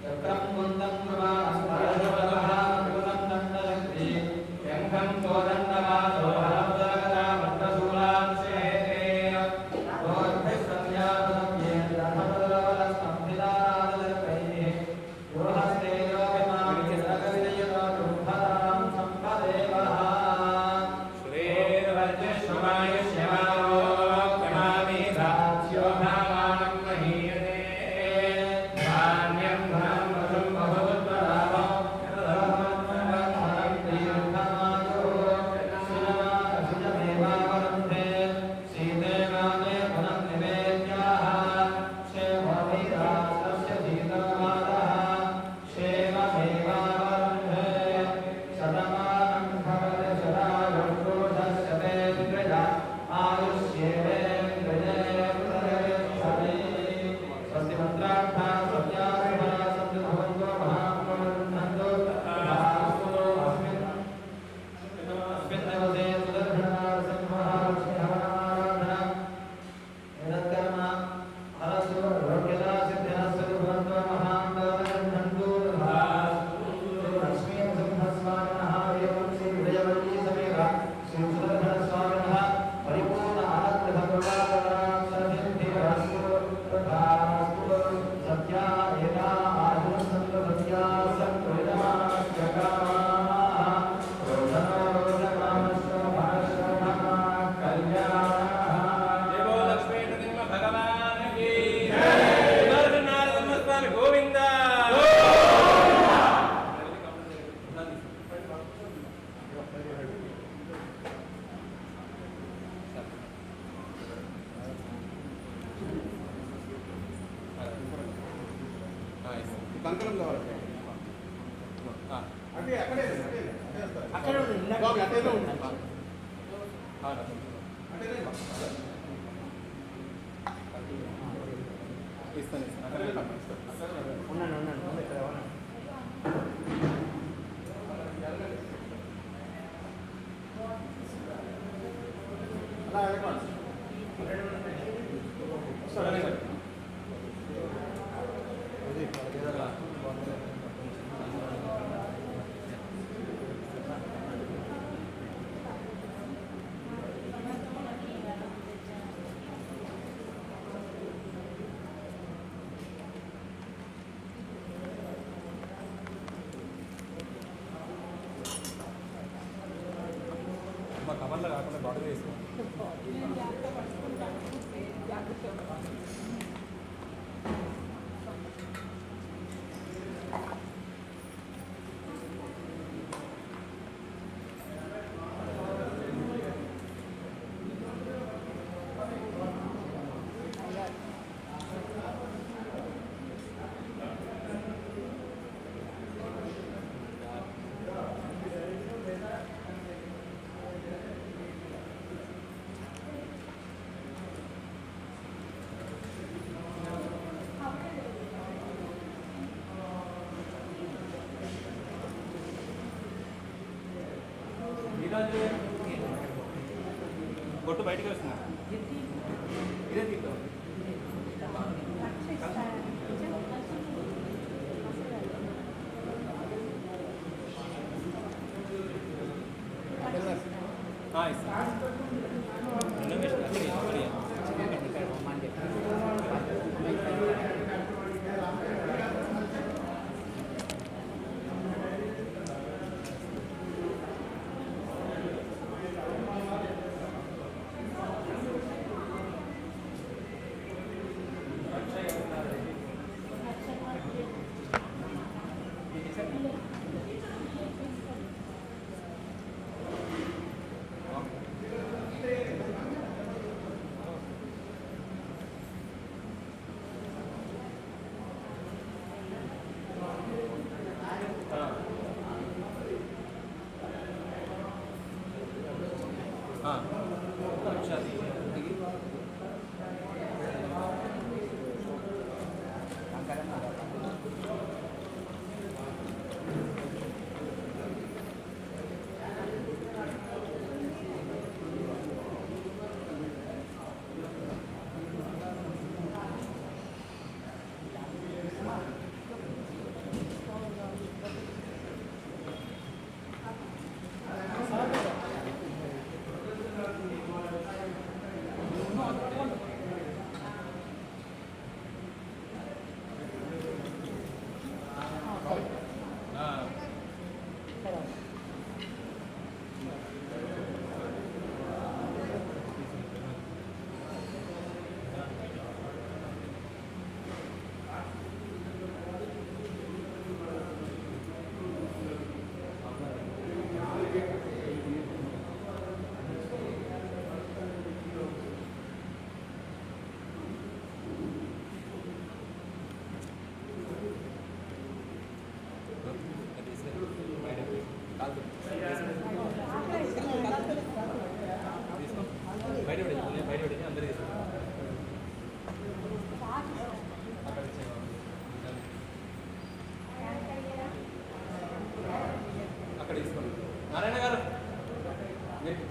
चक्रं कुन्दं प्रभास्परजपदः कुलं दण्डलक्ष्मी शङ्खं कोदण्डवासो కంకణం కావాలి అంటే అక్కడే అక్కడే ఉంది. బాబు అక్కడే ఉంది ఇస్తాను ఉన్నాను ఇక్కడ ఉన్నాను. అలా వెళ్ళకండి సరే సార్ మా కవర్లో కాకుండా బాడీ వేసుకో గొట్టు బయటకు వస్తున్నా ఇదే తీసుకో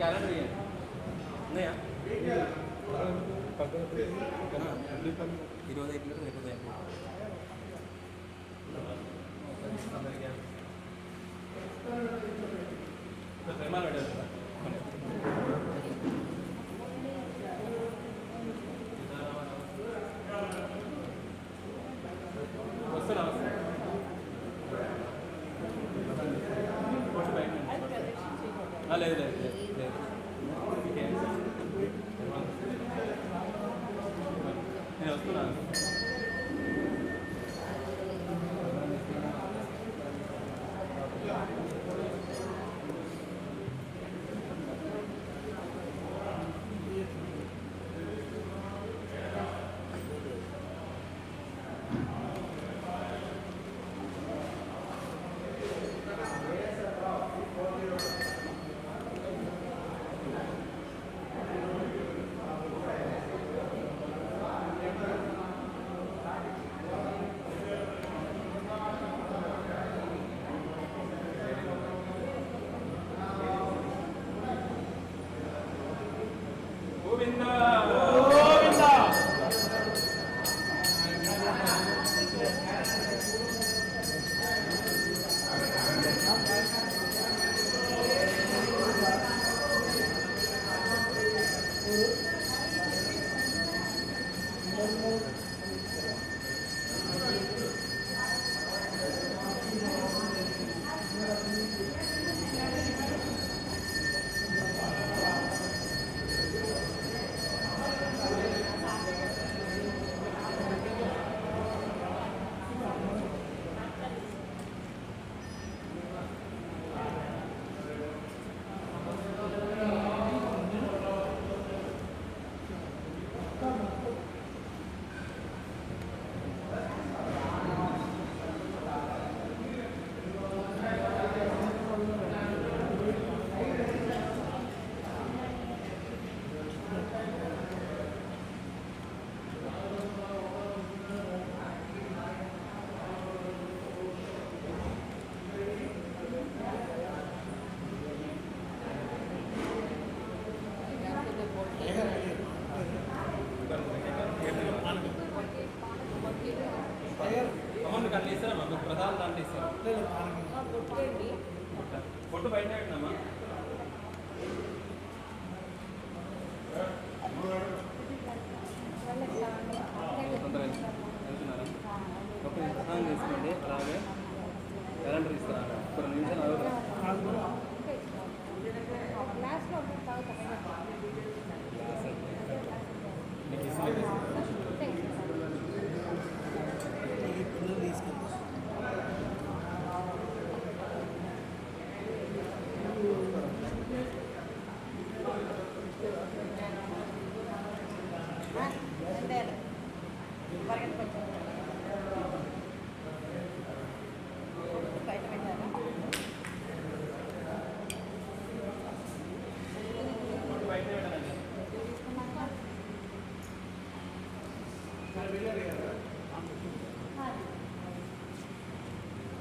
క్యాలెండర్ ఇవ్వండి. ఉన్నాయా? 25 రేపు ప్రేమాలు పెట్టారు కదా. వస్తున్నా లేదు లేదు లేదు నేను వస్తున్నాను. అమౌంట్ కట్ల ఇస్తారమ్మా, మీకు ప్రధాన దాంట్లో ఇస్తారు. పొట్టు బయట పెట్టినమ్మా. తొందరగా వెళ్తున్నారా? ఒక ప్రధానం తీసుకోండి. అలాగే క్యాలెండర్ ఇస్తారా? ఒక 2 నిమిషాలు ఆగుతారా? మీకు ఇస్తాను.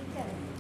ఇచ్చారు